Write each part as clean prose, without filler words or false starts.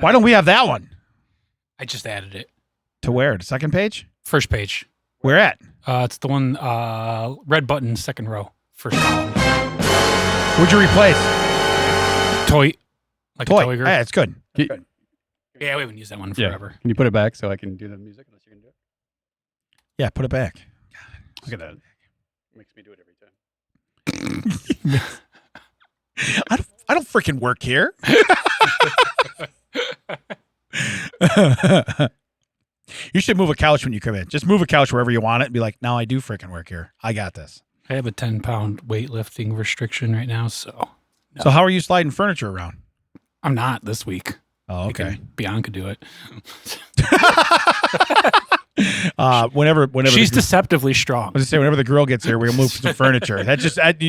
Why don't we have that one? I just added it. To where? The second page? First page. Where at? It's the one, red button, second row. First column. What'd you replace? Toy. Like Toy. a toy girl. Yeah, it's good. Yeah, we haven't used that one forever. Can you put it back so I can do the music? Unless you can do it. Yeah, put it back. Look at that. Makes me do it every time. I don't freaking work here. You should move a couch when you come in. Just move a couch wherever you want it and be like, no, I do freaking work here. I got this. I have a 10-pound weightlifting restriction right now, so. No. So how are you sliding furniture around? I'm not this week. Oh, okay. Bianca do it. Whenever she's deceptively strong. I was gonna say whenever the girl gets here, we'll move some furniture.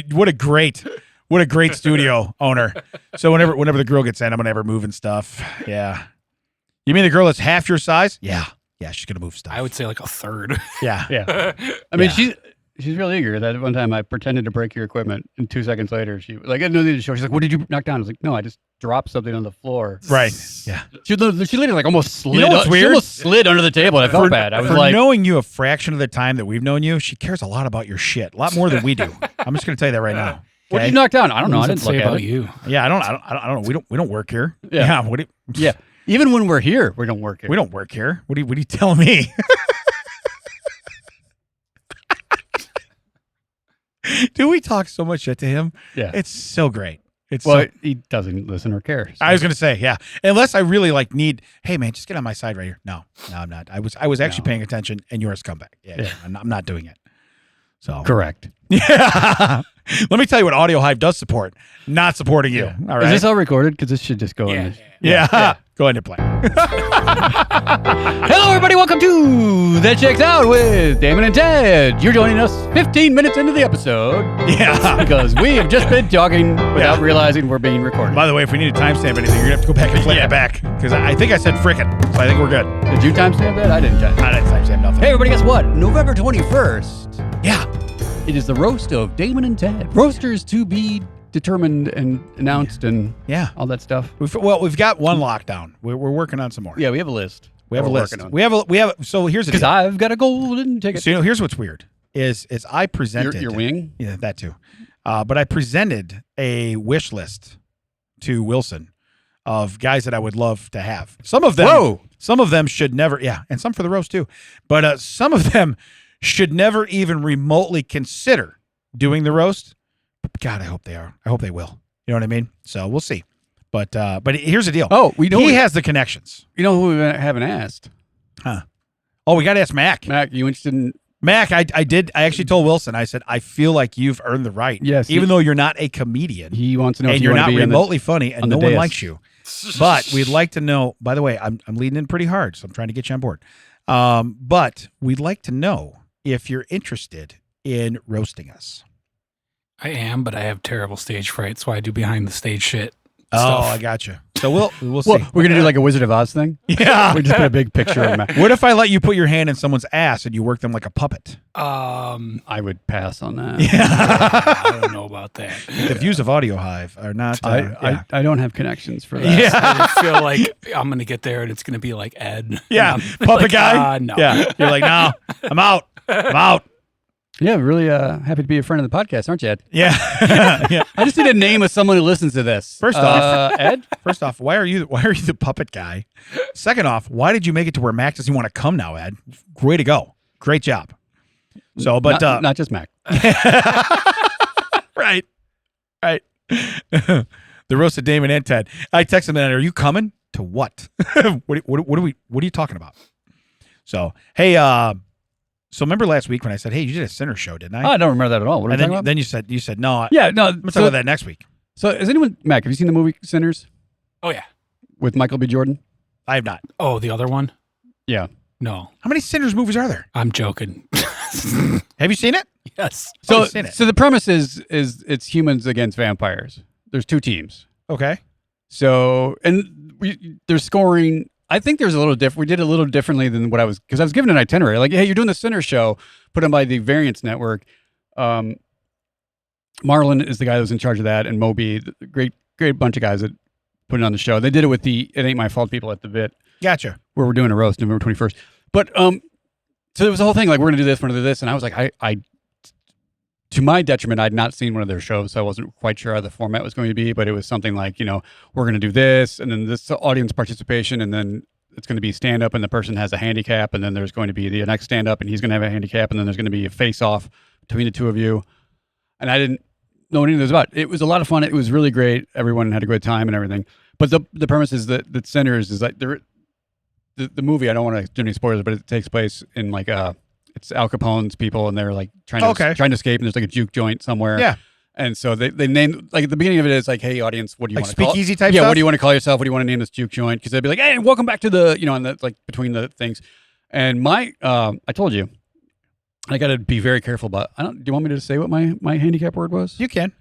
What a great studio owner. So whenever the girl gets in, I'm gonna have her moving stuff. Yeah. You mean the girl that's half your size? Yeah, she's gonna move stuff. I would say like a third. Yeah. I mean, she's really eager. That one time I pretended to break your equipment, and 2 seconds later, she like I didn't know the show. She's like, "What did you knock down?" I was like, "No, I just dropped something on the floor." Right. Yeah. She literally like almost slid. You know what's weird? She almost slid under the table. And I felt bad. I was for like, knowing you a fraction of the time that we've known you, she cares a lot about your shit, a lot more than we do. I'm just gonna tell you that right now. "What did you knock down?" I don't know. I didn't say look about at it. you. Yeah, I don't know. We don't work here. Yeah. Yeah. Even when we're here, we don't work here. We don't work here. What are you telling me? Do we talk so much shit to him? Yeah. It's so great. He doesn't listen or care. So. I was gonna say, yeah. Unless I really need, hey man, just get on my side right here. No, I'm not. I was actually paying attention, and you're a scumbag. Yeah. I'm not doing it. So correct. Yeah. Let me tell you what Audio Hive does support. Not supporting you. All right. Is this all recorded? Because this should just go in this. Yeah. Go ahead and play. Hello, everybody. Welcome to That Checks Out with Damon and Ted. You're joining us 15 minutes into the episode. Yeah. Because we have just been talking without realizing we're being recorded. By the way, if we need to timestamp anything, you're going to have to go back and play it back. Because I think I said frickin', so I think we're good. Did you timestamp that? I didn't timestamp nothing. Hey, everybody, guess what? November 21st. Yeah. It is the roast of Damon and Ted. Roasters to be determined and announced and all that stuff. We've got one lockdown. We're working on some more. Yeah, we have a list. We have a list. We have. So here's the because I've got a golden ticket. So here's what's weird is I presented your wing. Yeah, that too. But I presented a wish list to Wilson of guys that I would love to have. Some of them should never. Yeah, and some for the roast too. But some of them should never even remotely consider doing the roast. God, I hope they are. I hope they will. You know what I mean? So we'll see. But here's the deal. Oh, we know he has the connections. You know who we haven't asked? Huh? Oh, we got to ask Mac. Mac, you interested in? Mac, I did. I actually told Wilson. I said I feel like you've earned the right. Yes. Even though you're not a comedian, he wants to know and if you're not be remotely funny, and no one dais. likes you. But we'd like to know. By the way, I'm leading in pretty hard, so I'm trying to get you on board. But we'd like to know if you're interested in roasting us. I am, but I have terrible stage fright, so I do behind the stage shit. Oh, I got you. So we'll see. We're gonna do like a Wizard of Oz thing. Yeah, we just put a big picture of Mac. What if I let you put your hand in someone's ass and you work them like a puppet? I would pass on that. Yeah. I don't know about that. The views of Audio Hive are not. I don't have connections for that. Yeah, I feel like I'm gonna get there and it's gonna be like Ed. Yeah, puppet like, guy. No. Yeah, you're like, no, I'm out. I'm out. Yeah, really happy to be a friend of the podcast, aren't you, Ed? Yeah. Yeah. I just need a name of someone who listens to this. First off, Ed. First off, why are you the puppet guy? Second off, why did you make it to where Mac doesn't want to come now, Ed? Way to go. Great job. So, but not just Mac. Right. The roast of Damon and Ted. I texted him, are you coming? To what? What are you talking about? So, hey, so remember last week when I said, hey, you did a Sinner show, didn't I? I don't remember that at all. What are you talking about? Then you said, no. Yeah, no. I'm going to talk about that next week. So has anyone, Mac, have you seen the movie Sinners? Oh, yeah. With Michael B. Jordan? I have not. Oh, the other one? Yeah. No. How many Sinners movies are there? I'm joking. Have you seen it? Yes. So the premise is it's humans against vampires. There's two teams. Okay. So, and they're scoring. I think there's a little different. We did it a little differently than what because I was given an itinerary. Like, hey, you're doing the Sinner show, put on by the Variance Network. Marlon is the guy that was in charge of that, and Moby, great bunch of guys that put it on the show. They did it with the It Ain't My Fault people at the Bit, Gotcha. where we're doing a roast November 21st. But so it was the whole thing, like, we're going to do this, we're going to do this. And I was like, I to my detriment, I'd not seen one of their shows, so I wasn't quite sure how the format was going to be, but it was something like, we're going to do this, and then this audience participation, and then it's going to be stand-up, and the person has a handicap, and then there's going to be the next stand-up, and he's going to have a handicap, and then there's going to be a face-off between the two of you. And I didn't know anything it was about. It was a lot of fun. It was really great. Everyone had a good time and everything. But the premise is that the centers is like the movie, I don't want to do any spoilers, but it takes place in like it's Al Capone's people, and they're like trying to escape, and there's like a juke joint somewhere. Yeah. And so they name, like, at the beginning of it is like, hey, audience, what do you Like want to call speakeasy type Yeah, stuff? what do you want to call yourself? What do you want to name this juke joint? Because they'd be like, hey, welcome back to the, and the, like, between the things. And my, I told you, I got to be very careful about, do you want me to say what my handicap word was? You can.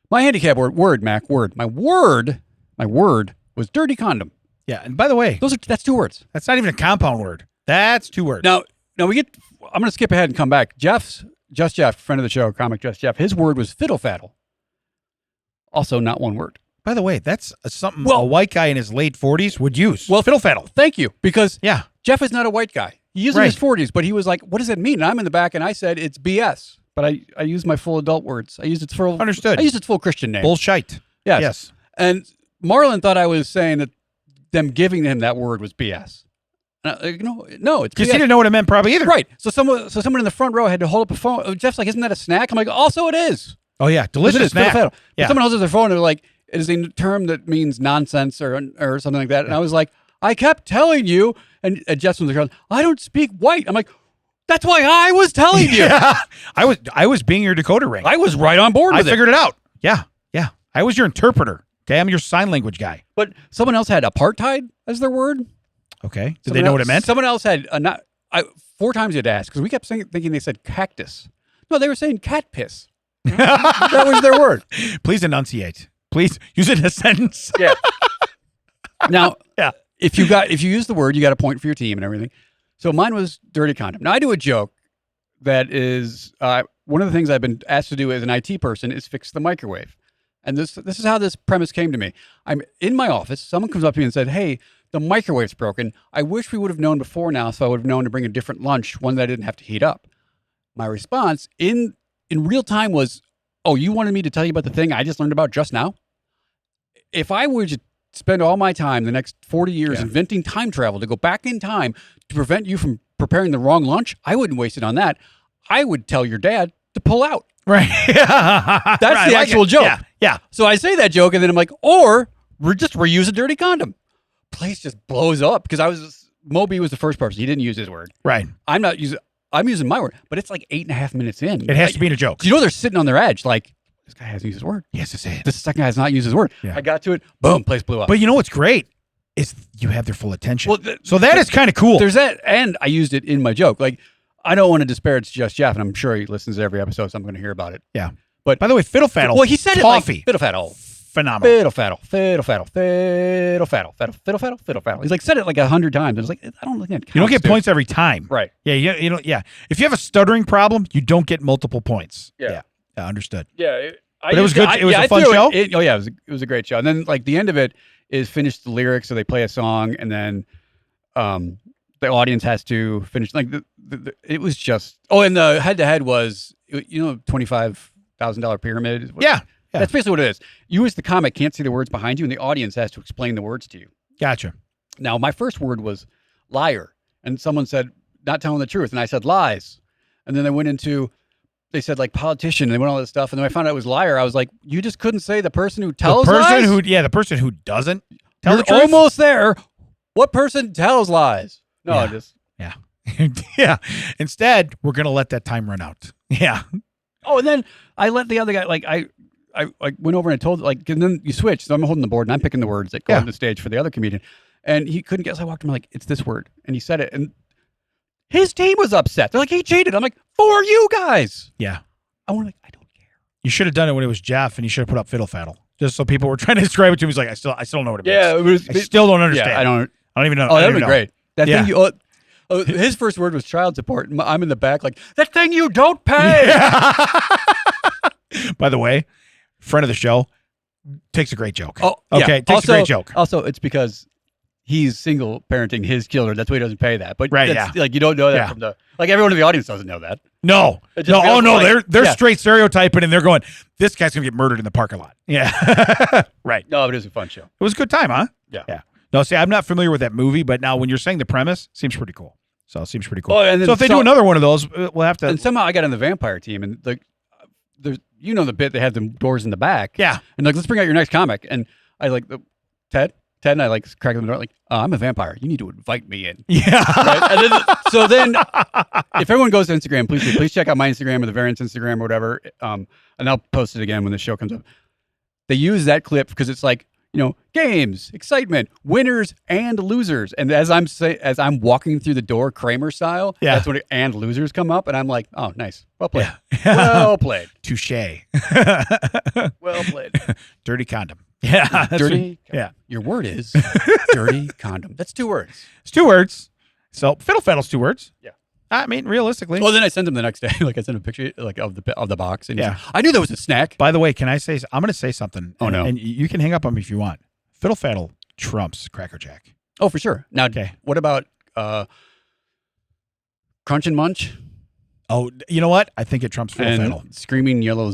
My handicap word, Mac, word. My word was dirty condom. Yeah. And by the way, That's 2 words. that's not even a compound word. That's 2 words. Now I'm going to skip ahead and come back. Just Jeff, friend of the show, comic Just Jeff, his word was fiddle faddle. Also not 1 word. By the way, that's something a white guy in his late 40s would use. Well, fiddle faddle. Thank you. Because Yeah. Jeff is not a white guy. He is in his 40s, but he was like, what does it mean? And I'm in the back, and I said, it's BS. But I used my full adult words. I used its full Understood. I used its full Christian name. Bullshite. Yes. And Marlon thought I was saying that them giving him that word was BS. No, it's Because BS. he didn't know what it meant probably either. Right. So someone in the front row had to hold up a phone. Oh, Jeff's like, isn't that a snack? I'm like, also it is. Oh, yeah. Delicious It is. snack. Fiddle faddle. Yeah. Someone holds up their phone and they're like, it is a term that means nonsense or something like that. And I was like, I kept telling you, and Jeff's on the ground, I don't speak white. I'm like, that's why I was telling you. Yeah. I was being your decoder ring. I was right on board with I figured it out. Yeah. Yeah. I was your interpreter. Okay. I'm your sign language guy. But someone else had apartheid as their word. Okay. Did they know what it meant? Someone else had 4 times you had to ask, because we kept thinking they said cactus. No, they were saying cat piss. That was their word. Please enunciate. Please use it in a sentence. Yeah. Now, Yeah. if you use the word, you got a point for your team and everything. So mine was dirty condom. Now I do a joke that is one of the things I've been asked to do as an IT person is fix the microwave. And this is how this premise came to me. I'm in my office. Someone comes up to me and said, hey, the microwave's broken. I wish we would have known before now, so I would have known to bring a different lunch, one that I didn't have to heat up. My response in real time was, oh, you wanted me to tell you about the thing I just learned about just now? If I were to spend all my time the next 40 years inventing time travel to go back in time to prevent you from preparing the wrong lunch, I wouldn't waste it on that. I would tell your dad to pull out. Right. That's the actual joke. Yeah. Yeah. So I say that joke, and then I'm like, or just reuse a dirty condom. Place just blows up because Moby was the first person. He didn't use his word. Right. I'm using my word, but it's like 8.5 minutes in. It has to be in a joke. You know, they're sitting on their edge like, this guy hasn't used his word. He has to say it. This second guy has not used his word. Yeah. I got to it. Boom, place blew up. But you know what's great is you have their full attention. Well, so that is kind of cool. There's that, and I used it in my joke. Like, I don't want to disparage Just Jeff, and I'm sure he listens to every episode, so I'm going to hear about it. Yeah. But by the way, fiddle faddle. well, he said toffee. it like fiddle faddle. Phenomenal. Fiddle faddle, fiddle faddle, fiddle faddle, fiddle faddle, fiddle faddle. He's like said it like 100 times. I was like, I don't think that counts, You don't get dude. points every time. Right. Yeah. You know. Yeah. If you have a stuttering problem, you don't get multiple points. Yeah. Yeah. Understood. Yeah. But it was good. It was a fun show? It was a great show. And then like the end of it is finish the lyrics, so they play a song, and then the audience has to finish. Like it was just. Oh, and the head-to-head was $25,000 pyramid. Yeah. That's basically what it is. You as the comic can't see the words behind you, and the audience has to explain the words to you. Gotcha. Now, my first word was liar, and someone said not telling the truth, and I said lies, and then they said like politician, and they went all this stuff, and then I found out it was liar. I was like, you just couldn't say the person who tells lies? The person who doesn't tell You're the truth. almost there. What person tells lies? No, Yeah. just Yeah. Yeah. Instead, we're gonna let that time run out. Yeah. oh, and then I let the other guy like I went over and I told like, and then you switch. So I'm holding the board and I'm picking the words that go on the stage for the other comedian, and he couldn't guess. I walked him like, it's this word, and he said it, and his team was upset. They're like, he cheated. I'm like, for you guys. Yeah. I want like, I don't care. You should have done it when it was Jeff, and you should have put up fiddle faddle, just so people were trying to describe it to him. He's like, I still don't know what it means. Yeah, it was. I still don't understand. Yeah, I don't even know. Oh, I that'd don't be even great. That Yeah. thing you. His first word was child support. And I'm in the back like, that thing you don't pay. By the way, friend of the show, takes a great joke. Oh, okay. Takes also, a great joke. Also, it's because he's single parenting his children. That's why he doesn't pay that. But Right, that's, like you don't know that from the everyone in the audience doesn't know that. No. It just No. feels Oh no. like- They're straight stereotyping, and they're going, "This guy's gonna get murdered in the parking lot." Yeah. Right. No, it is a fun show. It was a good time, huh? Yeah. Yeah. No, see, I'm not familiar with that movie, but now when you're saying the premise, seems pretty cool. So it seems pretty cool. Oh, and then so if they do another one of those, we'll have to. And somehow I got on the vampire team, and like, there's the bit they have the doors in the back. Yeah. And like, let's bring out your next comic. And I like Ted, and I like crack the door like, I'm a vampire. You need to invite me in. Yeah. Right? And then, if everyone goes to Instagram, please check out my Instagram or the Variants Instagram or whatever. And I'll post it again when the show comes up. They use that clip because it's like, games, excitement, winners and losers. And as I'm walking through the door, Kramer style, that's when and losers come up, and I'm like, oh, nice, well played, well played, touche, well played. Dirty condom. Yeah, Dirty. Yeah, your word is dirty condom. That's 2 words. It's 2 words. So fiddle faddle's 2 words. Yeah. I mean, realistically. Well, then I sent him the next day. Like I sent a picture like of the box, and yeah, I knew there was a snack. By the way, can I say? I'm going to say something. Oh no! And you can hang up on me if you want. Fiddle faddle trumps Cracker Jack. Oh, for sure. Now, what about Crunch and Munch? Oh, you know what? I think it trumps Fiddle Faddle. Screaming Yellow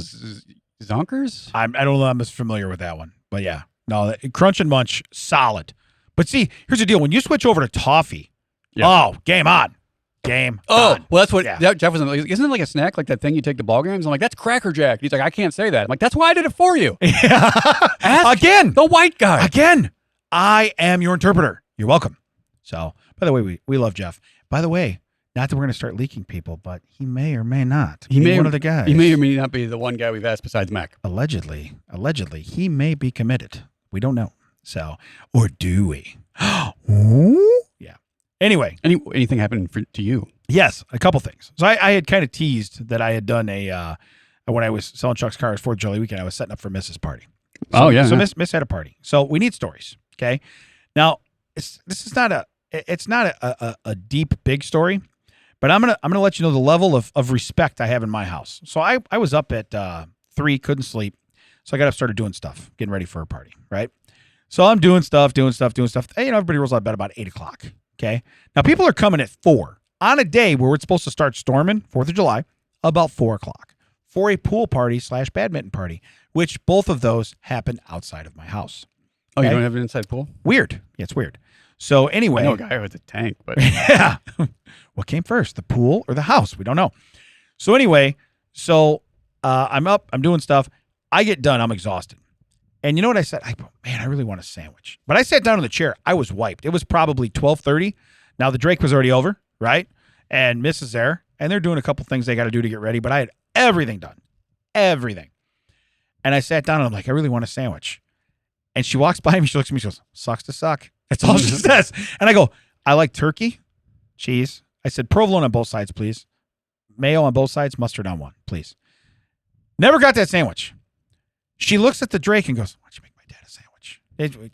Zonkers? I don't know. I'm as familiar with that one, but yeah, no, Crunch and Munch, solid. But see, here's the deal: when you switch over to toffee, game on. Game. Well, that's what Jeff was like. Isn't it like a snack, like that thing you take to ball games? I'm like, that's Cracker Jack. He's like, I can't say that. I'm like, that's why I did it for you. Again, the white guy. Again, I am your interpreter. You're welcome. So, by the way, we love Jeff. By the way, not that we're going to start leaking people, but he may or may not. He may be one of the guys. He may or may not be the one guy we've asked besides Mac. Allegedly, he may be committed. We don't know. So, or do we? Ooh. Yeah. Anyway, anything happened to you? Yes, a couple things. So I had kind of teased that I had done when I was selling Chuck's cars for Jolly Weekend, I was setting up for Miss's party. So, So Miss had a party. So we need stories. Okay. Now this is not a deep big story, but I'm gonna let you know the level of respect I have in my house. So I was up at 3, couldn't sleep, so I got up, started doing stuff, getting ready for a party. Right. So I'm doing stuff. Hey, everybody rolls out of bed about 8 o'clock. Okay. Now people are coming at 4 on a day where it's supposed to start storming, 4th of July, about 4 o'clock for a pool party / badminton party, which both of those happen outside of my house. Oh, you don't have an inside pool? Weird. Yeah, it's weird. So anyway. I know a guy with a tank, but. Yeah. What came first, the pool or the house? We don't know. So anyway, I'm up, I'm doing stuff. I get done. I'm exhausted. And you know what I said? I really want a sandwich. But I sat down in the chair. I was wiped. It was probably 12:30. Now the Drake was already over, right? And Miss is there, and they're doing a couple things they got to do to get ready. But I had everything done, everything. And I sat down and I'm like, I really want a sandwich. And she walks by me. She looks at me. She goes, "Sucks to suck." That's all she says. And I go, "I like turkey, cheese." I said, "Provolone on both sides, please. Mayo on both sides, mustard on one, please." Never got that sandwich. She looks at the Drake and goes, "Why don't you make my dad a sandwich?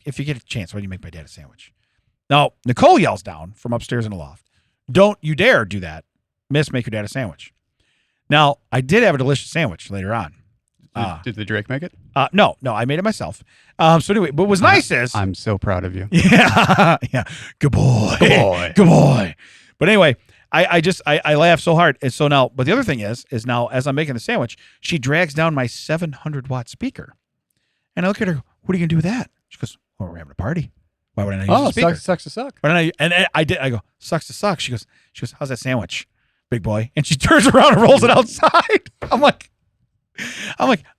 If you get a chance, why don't you make my dad a sandwich?" Now, Nicole yells down from upstairs in the loft, "Don't you dare do that. Miss, make your dad a sandwich." Now, I did have a delicious sandwich later on. Did the Drake make it? No, I made it myself. So anyway, but what was nice is... I'm so proud of you. Yeah. Good boy. But anyway, I laughed so hard. And so now, but the other thing is now as I'm making the sandwich, she drags down my 700-watt speaker. And I look at her, "What are you going to do with that?" She goes, "Well, we're having a party. Why would I not use the speaker?" Sucks to suck. I did. I go, "Sucks to suck." She goes, "How's that sandwich, big boy?" And she turns around and rolls it outside. I'm like,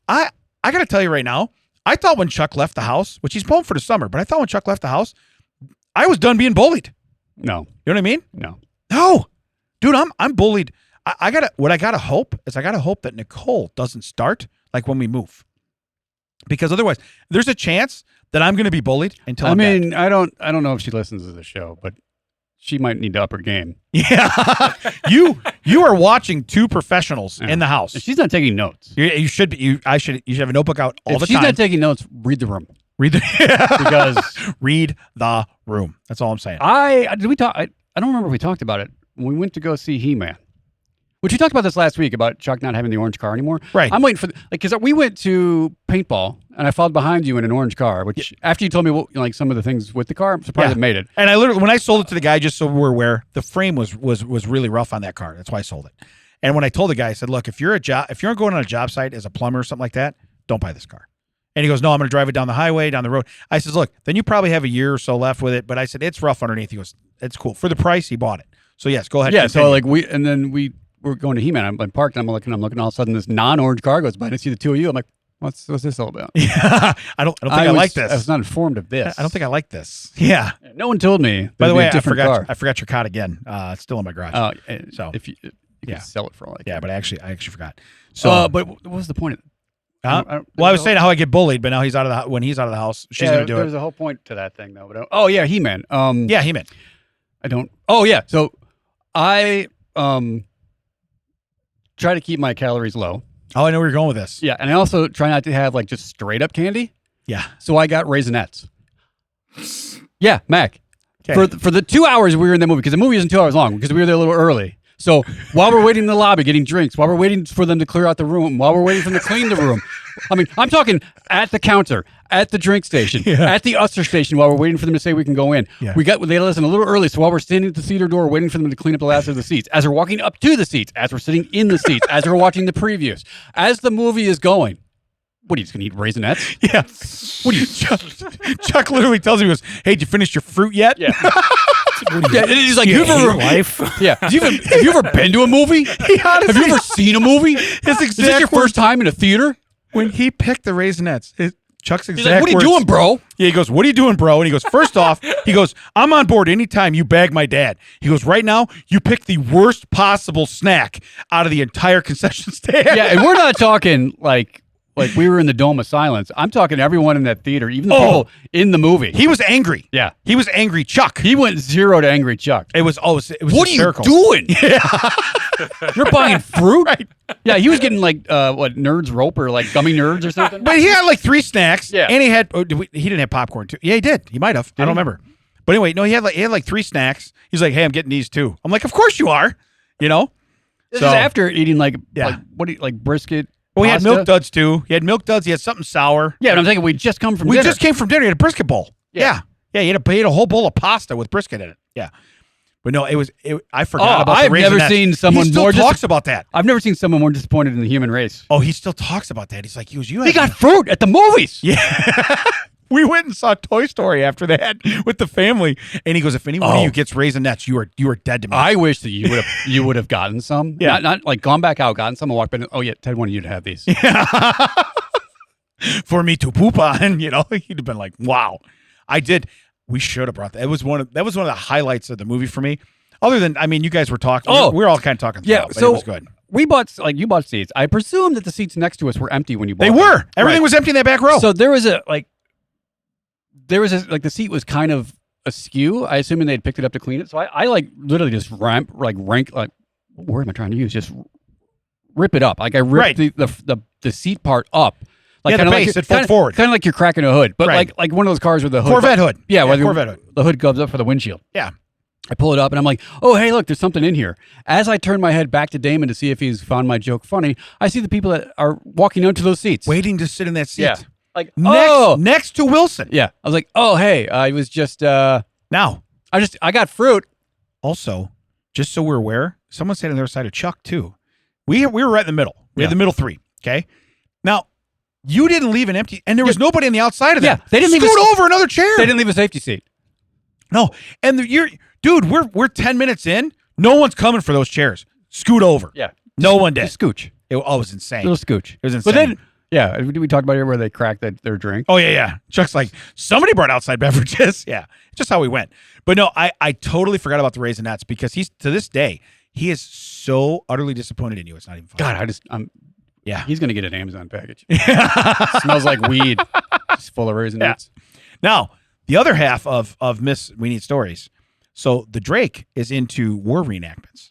I got to tell you right now, I thought when Chuck left the house, which he's home for the summer, but I thought when Chuck left the house, I was done being bullied. No. You know what I mean? No. Dude, I'm bullied. I gotta hope that Nicole doesn't start like when we move. Because otherwise there's a chance that I'm gonna be bullied until I'm dead. I don't know if she listens to the show, but she might need to up her game. Yeah. You are watching 2 professionals in the house. If she's not taking notes. You should be. You should have a notebook out all the time. If she's not taking notes, read the room. Because read the room. That's all I'm saying. Did we talk? I don't remember if we talked about it when we went to go see He-Man. Which we talked about this last week about Chuck not having the orange car anymore. Right. I'm waiting for because we went to paintball and I followed behind you in an orange car. Which after you told me like some of the things with the car, I'm surprised it made it. And I literally when I sold it to the guy, just so we're aware, the frame was really rough on that car. That's why I sold it. And when I told the guy, I said, "Look, if you're going on a job site as a plumber or something like that, don't buy this car." And he goes, "No, I'm going to drive it down the highway, down the road." I says, "Look, then you probably have a year or so left with it." But I said, "It's rough underneath." He goes, "It's cool for the price." He bought it. So yes, go ahead. Yeah. Continue. So like we were going to He-Man. I'm parked. And I'm looking. All of a sudden, this non-orange car goes by. And I see the two of you. I'm like, what's this all about? Yeah, I don't think I like this. I was not informed of this. I don't think I like this. Yeah. No one told me. By the way, I forgot your card again. It's still in my garage. Oh, so if you can sell it for all I care. Yeah, but I actually forgot. So, but what was the point of it? I was saying how I get bullied, but now he's out of the when he's out of the house, she's gonna do it. There's a whole point to that thing, though. But oh yeah, He-Man. Yeah, He-Man. I don't. Oh yeah, so I try to keep my calories low. Oh, I know where you're going with this. Yeah, and I also try not to have like just straight up candy. Yeah. So I got Raisinets. Yeah, Mac. Okay. For the 2 hours we were in the movie, because the movie isn't 2 hours long, because we were there a little early. So while we're waiting in the lobby getting drinks, while we're waiting for them to clear out the room, while we're waiting for them to clean the room, I mean, I'm talking at the counter, at the drink station, at the usher station, while we're waiting for them to say we can go in. Yeah. They let us in a little early, so while we're standing at the theater door waiting for them to clean up the last of the seats, as we're walking up to the seats, as we're sitting in the seats, as we're watching the previews, as the movie is going. What are you just gonna eat Raisinets? Yeah. What do you? Chuck literally tells me, he goes, "Hey, did you finish your fruit yet?" Yeah. Yeah, he's like, "Have you ever been to a movie? Honestly, Have you ever seen a movie? His Is exact this your first time in a theater?" when he picked the Raisinets, Chuck's exact He's like, "What are you words- doing, bro?" Yeah, he goes, "What are you doing, bro?" And he goes, "First off, he goes, I'm on board anytime you bag my dad." He goes, "Right now, you picked the worst possible snack out of the entire concession stand." Yeah, and we're not talking like we were in the Dome of Silence. I'm talking everyone in that theater, even the people in the movie. He was angry. Yeah. He was angry Chuck. He went 0 to angry Chuck. It was What hysterical. are you doing? Yeah. You're buying fruit? Right. Yeah, he was getting like Nerds Rope or like gummy nerds or something. But he had like 3 snacks. Yeah. And he had he didn't have popcorn too. Yeah, he did. He might have. I don't remember. But anyway, no, he had like 3 snacks. He's like, "Hey, I'm getting these too." I'm like, "Of course you are." You know? This is after eating like brisket. Well, he had pasta. milk duds too. He had milk duds. He had something sour. Yeah, but I'm thinking we just come from We dinner. just came from dinner. He had a brisket bowl. Yeah. He had a whole bowl of pasta with brisket in it. Yeah. But no, I forgot about the I've never Raisinets. seen someone he still more talks about that. I've never seen someone more disappointed in the human race. Oh, he still talks about that. He's like, "You He got fruit at the movies. Yeah. We went and saw Toy Story after that with the family, and he goes, "If any one of you gets Raisinets, you are dead to me." I wish that you would have gotten some. Yeah. Not like gone back out, gotten some, and walked in. Oh yeah, Ted wanted you to have these. For me to poop on, he'd have been like, "Wow, I did." We should have brought that. That was one of the highlights of the movie for me. Other than, I mean, you guys were talking. We were all kind of talking. Yeah, throughout, but so it was good. You bought seats. I presume that the seats next to us were empty when you bought They them. were. Everything was empty in that back row. So there was the seat was kind of askew. I assume they'd picked it up to clean it. So I like literally just rank what word am I trying to use? Just rip it up. Like I ripped the seat part up. Like the base, it folded forward. Kind of like you're cracking a hood, but Right. like one of those cars with the hood. Corvette hood. Yeah, where Corvette hood. the hood goes up for the windshield. Yeah. I pull it up and I'm like, "Oh, hey, look, there's something in here." As I turn my head back to Damon to see if he's found my joke funny, I see the people that are walking onto those seats. Waiting to sit in that seat. Yeah. Like, Next to Wilson. Yeah. I was like, "Oh, hey, I was just Now, I got fruit." also, just so we're aware, someone sat on the other side of Chuck too. We were right in the middle. We had the middle 3. Okay. Now, you didn't leave an empty, and there was nobody on the outside of that. Yeah, they didn't leave Scoot over another chair. They didn't leave a safety seat. No, and dude, we're 10 minutes in. No one's coming for those chairs. Scoot over. Yeah. No one did. Just scooch. It was insane. Little scooch. It was insane. But then, yeah, did we talk about it where they cracked their drink? Oh yeah. Chuck's like, somebody brought outside beverages. Yeah, just how we went. But no, I totally forgot about the Raisinets because he's to this day he is so utterly disappointed in you. It's not even funny. God, yeah. He's gonna get an Amazon package. Smells like weed. Just full of Raisinets. Now the other half of Miss We Need Stories. So the Drake is into war reenactments.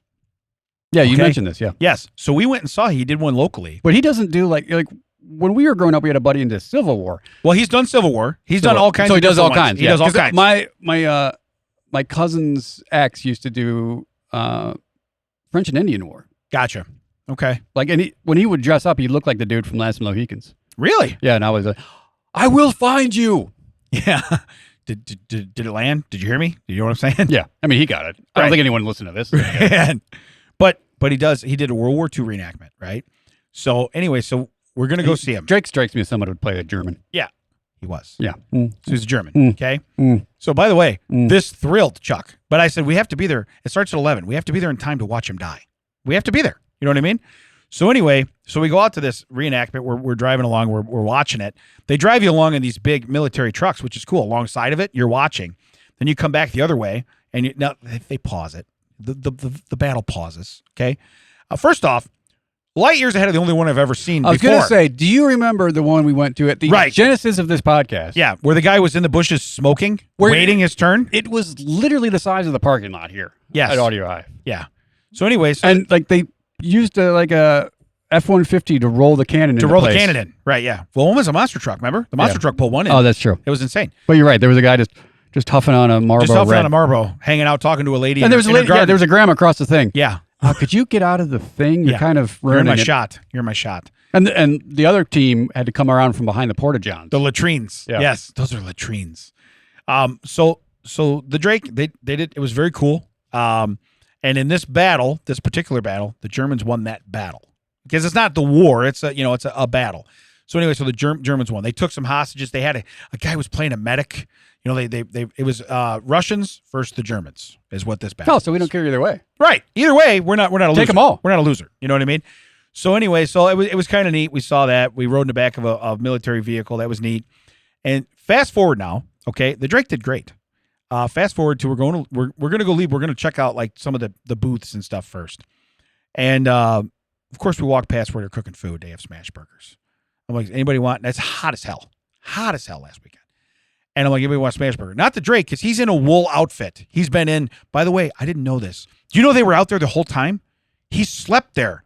Yeah, you Okay. mentioned this. Yeah. Yes. So we went and saw he did one locally. But he doesn't do like when we were growing up, we had a buddy into Civil War. Well, he's done Civil War. He's done all kinds. So of he does all different ones. kinds. He yeah. does all 'Cause kinds. My cousin's ex used to do French and Indian War. Gotcha. Okay. Like, and when he would dress up, he looked like the dude from Last Mohicans. Really? Yeah, and I was like, I will find you. Yeah. Did it land? Did you hear me? Do you know what I'm saying? Yeah, I mean, he got it. I don't think anyone listened to this. But he does. He did a World War II reenactment, right? So anyway, so we're gonna go see him. Drake strikes me as someone who would play a German. Yeah, he was. Yeah. So he's a German. Okay. Mm. So by the way, this thrilled Chuck. But I said we have to be there. It starts at 11. We have to be there in time to watch him die. We have to be there. You know what I mean? So anyway, so we go out to this reenactment. We're driving along. We're watching it. They drive you along in these big military trucks, which is cool. Alongside of it, you're watching. Then you come back the other way, and now they pause it. The battle pauses. Okay. First off, light years ahead of the only one I've ever seen. I was going to say, do you remember the one we went to at the genesis of this podcast? Yeah, where the guy was in the bushes smoking, waiting his turn. It was literally the size of the parking lot here. Yes. At Audio High. Yeah. So anyway, and like they used a F-150 to roll the cannon the cannon in. Right, yeah. Well, one was a monster truck, remember? The monster truck pulled one in. Oh, that's true. It was insane. But you're right. There was a guy just huffing on a Marlboro. Just huffing on a Marlboro, hanging out, talking to a lady. And there was a lady. Yeah, there was a grandma across the thing. Yeah. Could you get out of the thing? You're kind of ruining You're my shot. And the other team had to come around from behind the porta-johns. The latrines. Yeah. Yes, those are latrines. So the Drake, they did, it was very cool. And in this particular battle, the Germans won that battle. Because it's not the war, it's a battle. So anyway, so the Germans won. They took some hostages. They had a guy who was playing a medic. You know, it was Russians versus the Germans is what this battle. Oh, so we don't care either way. Right. Either way, we're not a loser. Take them all. We're not a loser. You know what I mean? So anyway, so it was kind of neat. We saw that. We rode in the back of a military vehicle. That was neat. And fast forward now, okay, the Drake did great. Fast forward to we're going to go leave. We're going to check out like some of the booths and stuff first. And of course we walk past where they're cooking food. They have smash burgers. I'm like, anybody want? That's hot as hell last weekend. And I'm like, anybody want a smash burger? Not the Drake, because he's in a wool outfit. He's been in, by the way, I didn't know this. Do you know they were out there the whole time? He slept there.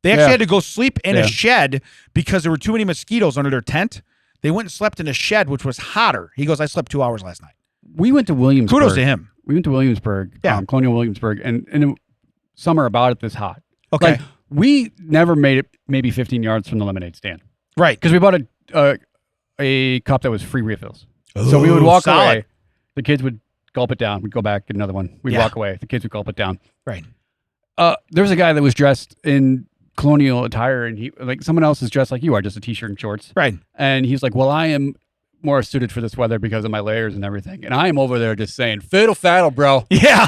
They actually had to go sleep in a shed because there were too many mosquitoes under their tent. They went and slept in a shed, which was hotter. He goes, I slept 2 hours last night. We went to Williamsburg. Kudos to him. We went to Williamsburg, Colonial Williamsburg, and in summer about it this hot. Okay. Like, we never made it maybe 15 yards from the lemonade stand. Right. Because we bought a cup that was free refills. So we would walk away. The kids would gulp it down. We'd go back, get another one. We'd walk away. The kids would gulp it down. Right. There was a guy that was dressed in colonial attire, and he like someone else is dressed like you are, just a t-shirt and shorts. Right. And he's like, well, I am more suited for this weather because of my layers and everything. And I am over there just saying, fiddle faddle, bro. Yeah.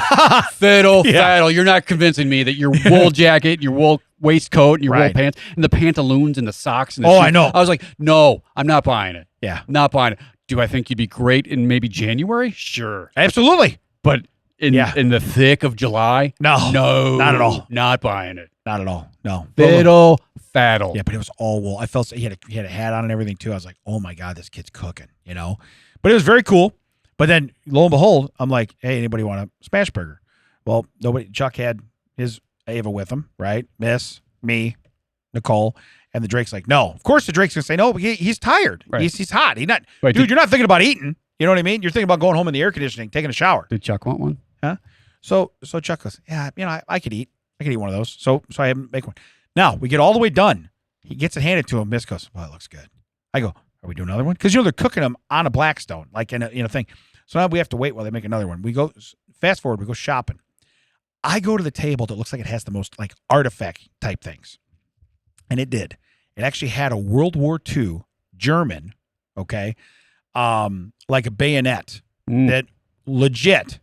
Fiddle faddle. You're not convincing me that your wool jacket, your wool waistcoat, and your wool pants, and the pantaloons and the socks and the shoes. I know. I was like, no, I'm not buying it. Yeah. Not buying it. Do I think you'd be great in maybe January? Sure. Absolutely. But in the thick of July? No. Not at all. Not buying it. Not at all. No. Fiddle faddle. Yeah, but it was all wool. I felt he had a hat on and everything too. I was like, oh my God, this kid's cooking, you know? But it was very cool. But then lo and behold, I'm like, hey, anybody want a smash burger? Well, nobody. Chuck had his Ava with him, right? Miss, me, Nicole. And the Drake's like, no. Of course the Drake's going to say no, but he's tired. Right. He's hot. You're not thinking about eating. You know what I mean? You're thinking about going home in the air conditioning, taking a shower. Did Chuck want one? Huh? So Chuck goes, yeah, I could eat. I could eat one of those. So I have him make one. Now, we get all the way done. He gets it handed to him. Miss goes, well, it looks good. I go, are we doing another one? Because, they're cooking them on a Blackstone, like in a thing. So now we have to wait while they make another one. We go, fast forward, we go shopping. I go to the table that looks like it has the most, like, artifact type things. And it did. It actually had a World War II German, okay, like a bayonet that legit,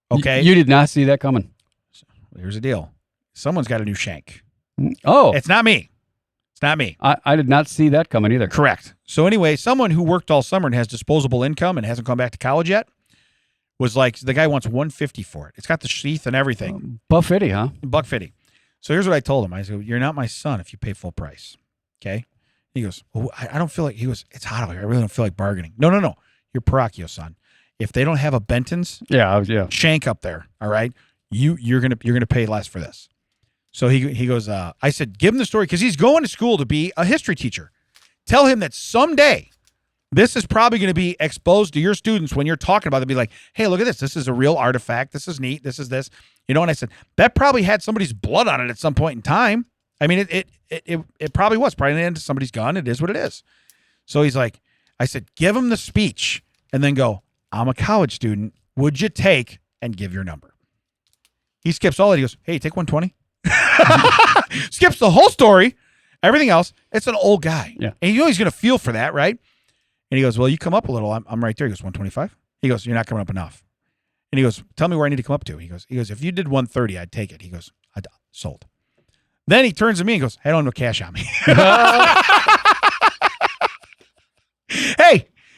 okay. You did not see that coming. So here's the deal. Someone's got a new shank. Oh. It's not me. It's not me. I did not see that coming either. Correct. So anyway, someone who worked all summer and has disposable income and hasn't gone back to college yet was like, the guy wants $150 for it. It's got the sheath and everything. $150, huh? $150. So here's what I told him. I said, you're not my son if you pay full price. Okay. He goes, well, I don't feel like, he goes, it's hot out here. I really don't feel like bargaining. No. You're Paracchio, son. If they don't have a Benton's shank up there, all right, you're gonna pay less for this. So he goes, I said, give him the story because he's going to school to be a history teacher. Tell him that someday this is probably going to be exposed to your students when you're talking about it. Be like, hey, look at this. This is a real artifact. This is neat. This is this. You know, and I said, that probably had somebody's blood on it at some point in time. I mean, it probably was. Probably into somebody's gun. It is what it is. So he's like, I said, give him the speech and then go, I'm a college student. Would you take and give your number? He skips all that. He goes, hey, take 120. Skips the whole story. Everything else. It's an old guy. Yeah. And you know he's going to feel for that, right? And he goes, well, you come up a little. I'm right there. He goes, 125? He goes, you're not coming up enough. And he goes, tell me where I need to come up to. He goes, if you did 130, I'd take it. He goes, sold. Then he turns to me and goes, I don't have no cash on me.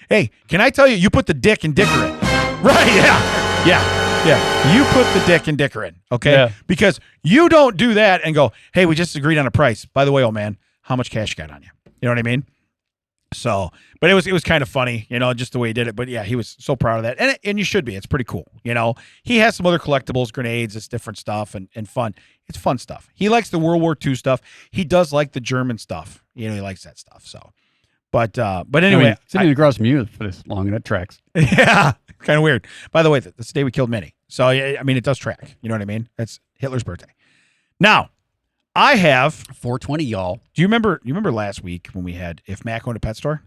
Hey, can I tell you, you put the dick in dicker in. Right, yeah. You put the dick in dicker in, okay? Yeah. Because you don't do that and go, hey, we just agreed on a price. By the way, old man, how much cash you got on you? You know what I mean? So, but it was kind of funny, you know, just the way he did it. But yeah, he was so proud of that. And you should be. It's pretty cool. You know, he has some other collectibles, grenades, it's different stuff and fun. It's fun stuff. He likes the World War II stuff. He does like the German stuff. You know, he likes that stuff. So, but anyway. I mean, sitting across from you for this long, that tracks. Yeah, kind of weird. By the way, that's the day we killed Minnie. So, I mean, it does track. You know what I mean? That's Hitler's birthday. Now, I have 420, y'all. Do you remember last week when we had If Mac Owned a Pet Store?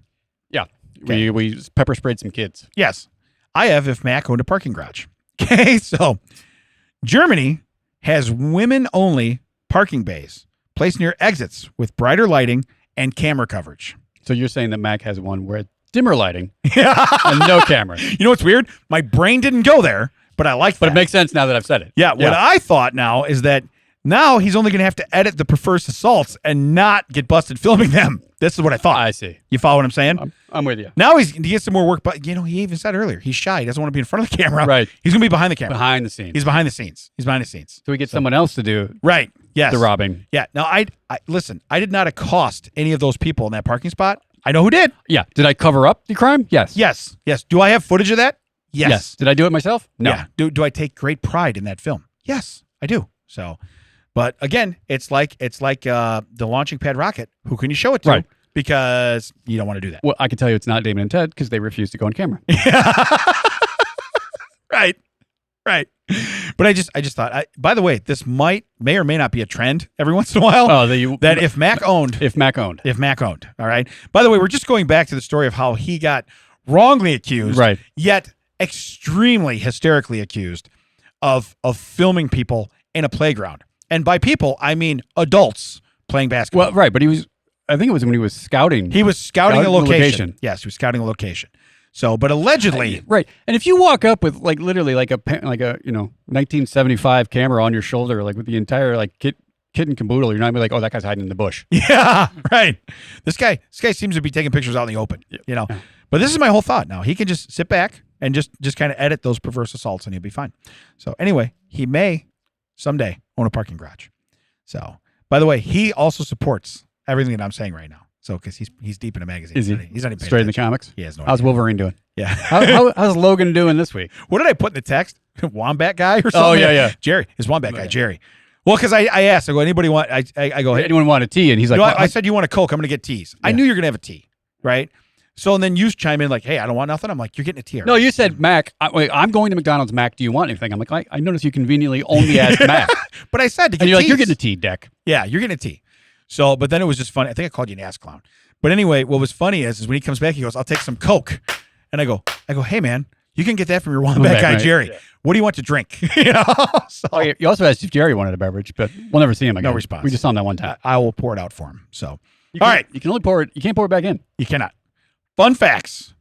Yeah. Okay. We pepper sprayed some kids. Yes. I have If Mac Owned a Parking Garage. Okay, so Germany has women-only parking bays placed near exits with brighter lighting and camera coverage. So you're saying that Mac has one where it's dimmer lighting Yeah. and no camera. You know what's weird? My brain didn't go there, but I like that. But it makes sense now that I've said it. Yeah, what I thought now is that now he's only going to have to edit the prefers assaults and not get busted filming them. This is what I thought. I see. You follow what I'm saying? I'm with you. Now he gets some more work, but you know, he even said earlier, he's shy. He doesn't want to be in front of the camera. Right. He's going to be behind the camera. Behind the scenes. He's behind the scenes. He's behind the scenes. So we get someone else to do Right. Yes. the robbing. Yeah. Now, I listen, I did not accost any of those people in that parking spot. I know who did. Yeah. Did I cover up the crime? Yes. Yes. Yes. Do I have footage of that? Yes. Did I do it myself? No. Yeah. Do I take great pride in that film? Yes, I do. So, but again, it's like the launching pad rocket. Who can you show it to? Right. Because you don't want to do that. Well, I can tell you it's not Damon and Ted because they refuse to go on camera. Right. But I just thought. By the way, this may or may not be a trend every once in a while. Oh, that if Mac owned. If Mac owned. All right. By the way, we're just going back to the story of how he got wrongly accused, Right. Yet extremely hysterically accused of filming people in a playground. And by people, I mean adults playing basketball. Well, right, but I think it was when he was scouting. He was scouting a the location. Yes, he was scouting a location. So, but allegedly, Right. And if you walk up with literally like a 1975 camera on your shoulder, like with the entire kit and caboodle, you're not gonna be like, oh, that guy's hiding in the bush. yeah, right. This guy seems to be taking pictures out in the open, you know. Yeah. But this is my whole thought now. He can just sit back and just kind of edit those perverse assaults and he'll be fine. So anyway, he may someday own a parking garage. So, by the way, he also supports everything that I'm saying right now. So, because he's deep in a magazine. Is he? He's not even paying Straight in the attention. comics? He has no How's idea. Wolverine doing? Yeah. How's Logan doing this week? What did I put in the text? Wombat guy or something? Oh, yeah. Jerry. His Wombat guy, Okay. Jerry. Well, because I asked, I go, anybody want, I go, hey, Anyone want a tea? And he's like, no, well, I said, you want a Coke? I'm going to get teas. I Yeah. knew you were going to have a tea, right? So, and then you chime in like, hey, I don't want nothing. I'm like, you're getting a tea. no, you said Mac. I'm going to McDonald's. Mac, do you want anything? I'm like, I noticed you conveniently only asked Mac. But I said to get And you're like, teas. you're getting a tea, Deck. Yeah, you're getting a tea. So, but then it was just funny. I think I called you an ass clown. But anyway, what was funny is when he comes back, he goes, I'll take some Coke. And I go, hey, man, you can get that from your Wombat guy, right. Jerry. Yeah. What do you want to drink? You know? So, Oh, you also asked if Jerry wanted a beverage, but we'll never see him again. No response. We just saw him that one time. I will pour it out for him. So, You all can- right. You can only pour it. You can't pour it back in. You cannot. Fun facts.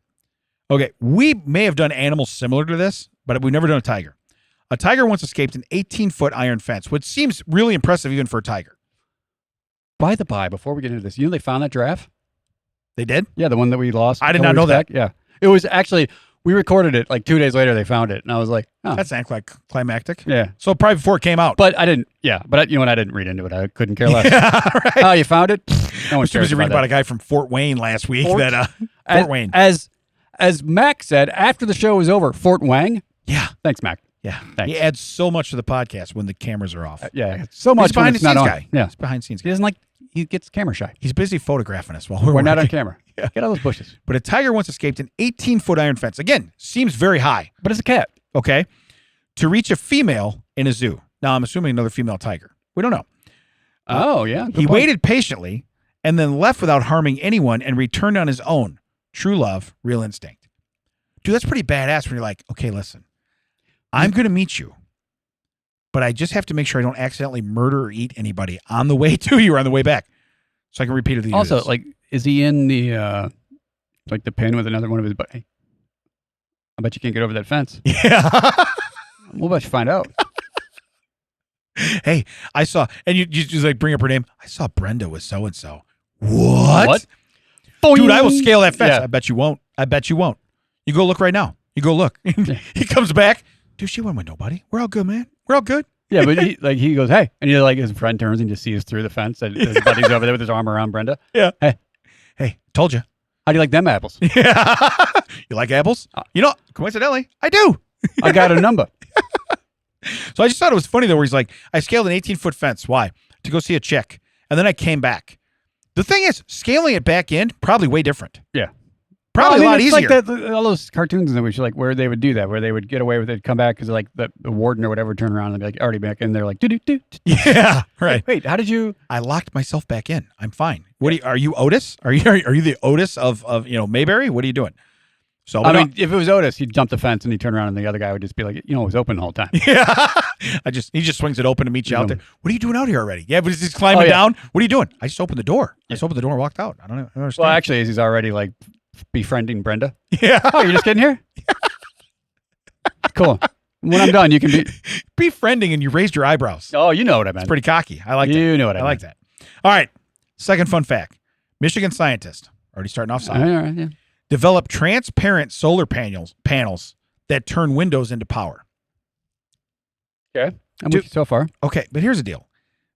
Okay, we may have done animals similar to this, but we've never done a tiger. A tiger once escaped an 18-foot iron fence, which seems really impressive even for a tiger. By the by, before we get into this, you know they found that giraffe? They did? Yeah, the one that we lost. I did a not couple know weeks back. Yeah. It was actually, we recorded it like 2 days later, they found it. And I was like, oh. That's anticlimactic. Yeah. So probably before it came out. But I didn't, you know what? I didn't read into it. I couldn't care less. Yeah, right. Oh, you found it? No one I was cares reading about that. a guy from Fort Wayne last week Fort- Fort Wayne. As Mac said, after the show was over, Fort Wang. Yeah. Thanks, Mac. Yeah. Thanks. He adds so much to the podcast when the cameras are off. Yeah, so much He's when behind the it's not scenes on. guy. Yeah. He's behind the scenes He guy. doesn't like, he gets camera shy. He's busy photographing us while We're not on working. camera. Yeah. Get out of those bushes. But a tiger once escaped an 18-foot iron fence. Again, seems very high. But it's a cat. Okay. To reach a female in a zoo. Now, I'm assuming another female tiger. We don't know. Oh, yeah. He waited patiently and then left without harming anyone and returned on his own. True love, real instinct. Dude, that's pretty badass when you're like, okay, listen, I'm going to meet you, but I just have to make sure I don't accidentally murder or eat anybody on the way to you or on the way back. So I can repeatedly do Also, this. like, is he in the, like the pen with another one of his, hey, I bet you can't get over that fence. Yeah. We'll bet you find out. Hey, I saw, and you just like bring up her name. I saw Brenda with so-and-so. What? Dude, I will scale that fence. Yeah. I bet you won't. I bet you won't. You go look right now. You go look. He comes back. Dude, she went with nobody. We're all good, man. We're all good. Yeah, but he goes, hey. And like his friend turns and just sees through the fence. And his buddy's over there with his arm around Brenda. Yeah. Hey, told you. how do you like them apples? Yeah. You like apples? You know, coincidentally, I do. I got a number. So I just thought it was funny though, where he's like, I scaled an 18-foot fence. Why? To go see a chick. And then I came back. The thing is, scaling it back in, probably way different. Yeah. Probably a lot it's easier. like all those cartoons in which, like, where they would do that, where they would get away with it, come back because, like, the warden or whatever would turn around and be like, already back in there, like, do. Yeah, right. Wait, how did you? I locked myself back in. I'm fine. What are you Otis? Are you the Otis of Mayberry? What are you doing? So I mean, if it was Otis, he'd jump the fence and he'd turn around and the other guy would just be like, it was open the whole time. Yeah. He just swings it open to meet you out there. What are you doing out here already? Yeah, but he's just climbing down. What are you doing? I just opened the door. I just opened the door and walked out. I don't understand. Well, actually, he's already like befriending Brenda. Yeah. Oh, you're just getting here? Cool. When I'm done, you can be befriending and you raised your eyebrows. Oh, you know what I meant. It's pretty cocky. I like that. You know what I like that. All right. Second fun fact. Michigan scientist, already starting off solid, All right, yeah. developed transparent solar panels that turn windows into power. Okay. I'm with you so far. Okay, but here's the deal.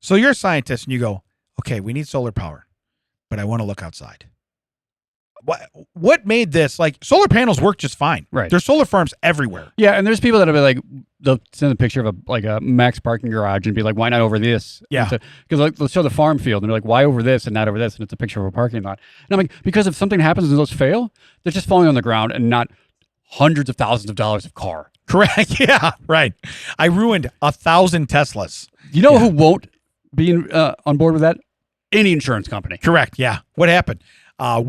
So you're a scientist and you go, okay, we need solar power, but I want to look outside. What made this, like, solar panels work just fine. Right. There's solar farms everywhere. Yeah, and there's people that'll be like, they'll send a picture of a max parking garage and be like, why not over this? Yeah. Because like, they'll show the farm field and they're like, why over this and not over this? And it's a picture of a parking lot. And I'm like, because if something happens and those fail, they're just falling on the ground and not hundreds of thousands of dollars of car. Correct. Yeah, right. I ruined 1,000 Teslas. You know who won't be on board with that? Any insurance company. Correct. Yeah. What happened? Not a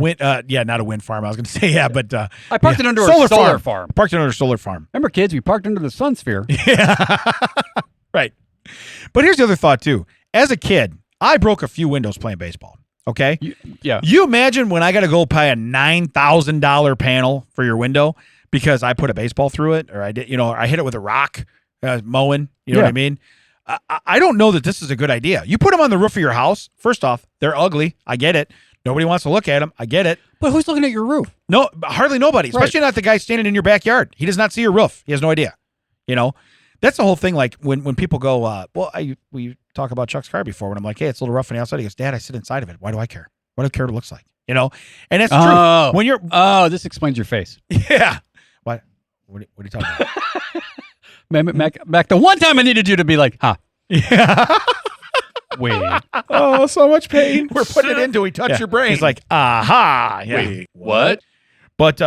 wind farm. I was going to say, but I parked it under a solar farm. Parked it under a solar farm. Remember, kids, we parked under the sun sphere. Yeah. Right. But here's the other thought too. As a kid, I broke a few windows playing baseball. Okay. Yeah. You imagine when I got to go buy a $9,000 panel for your window because I put a baseball through it, or I did, I hit it with a rock, mowing. You know what I mean? I don't know that this is a good idea. You put them on the roof of your house. First off, they're ugly. I get it. Nobody wants to look at them. I get it. But who's looking at your roof? No, hardly nobody, especially not the guy standing in your backyard. He does not see your roof. He has no idea. That's the whole thing. Like when people go, we talk about Chuck's car before when I'm like, hey, it's a little rough on the outside. He goes, Dad, I sit inside of it. Why do I care? What do I care what it looks like? And that's true. When you're, this explains your face. Yeah. What are you talking about? Back the one time I needed you to be like, huh. Yeah. Wait. Oh, so much pain. We're putting it into. We touch your brain. He's like, aha. Yeah. Wait, what? But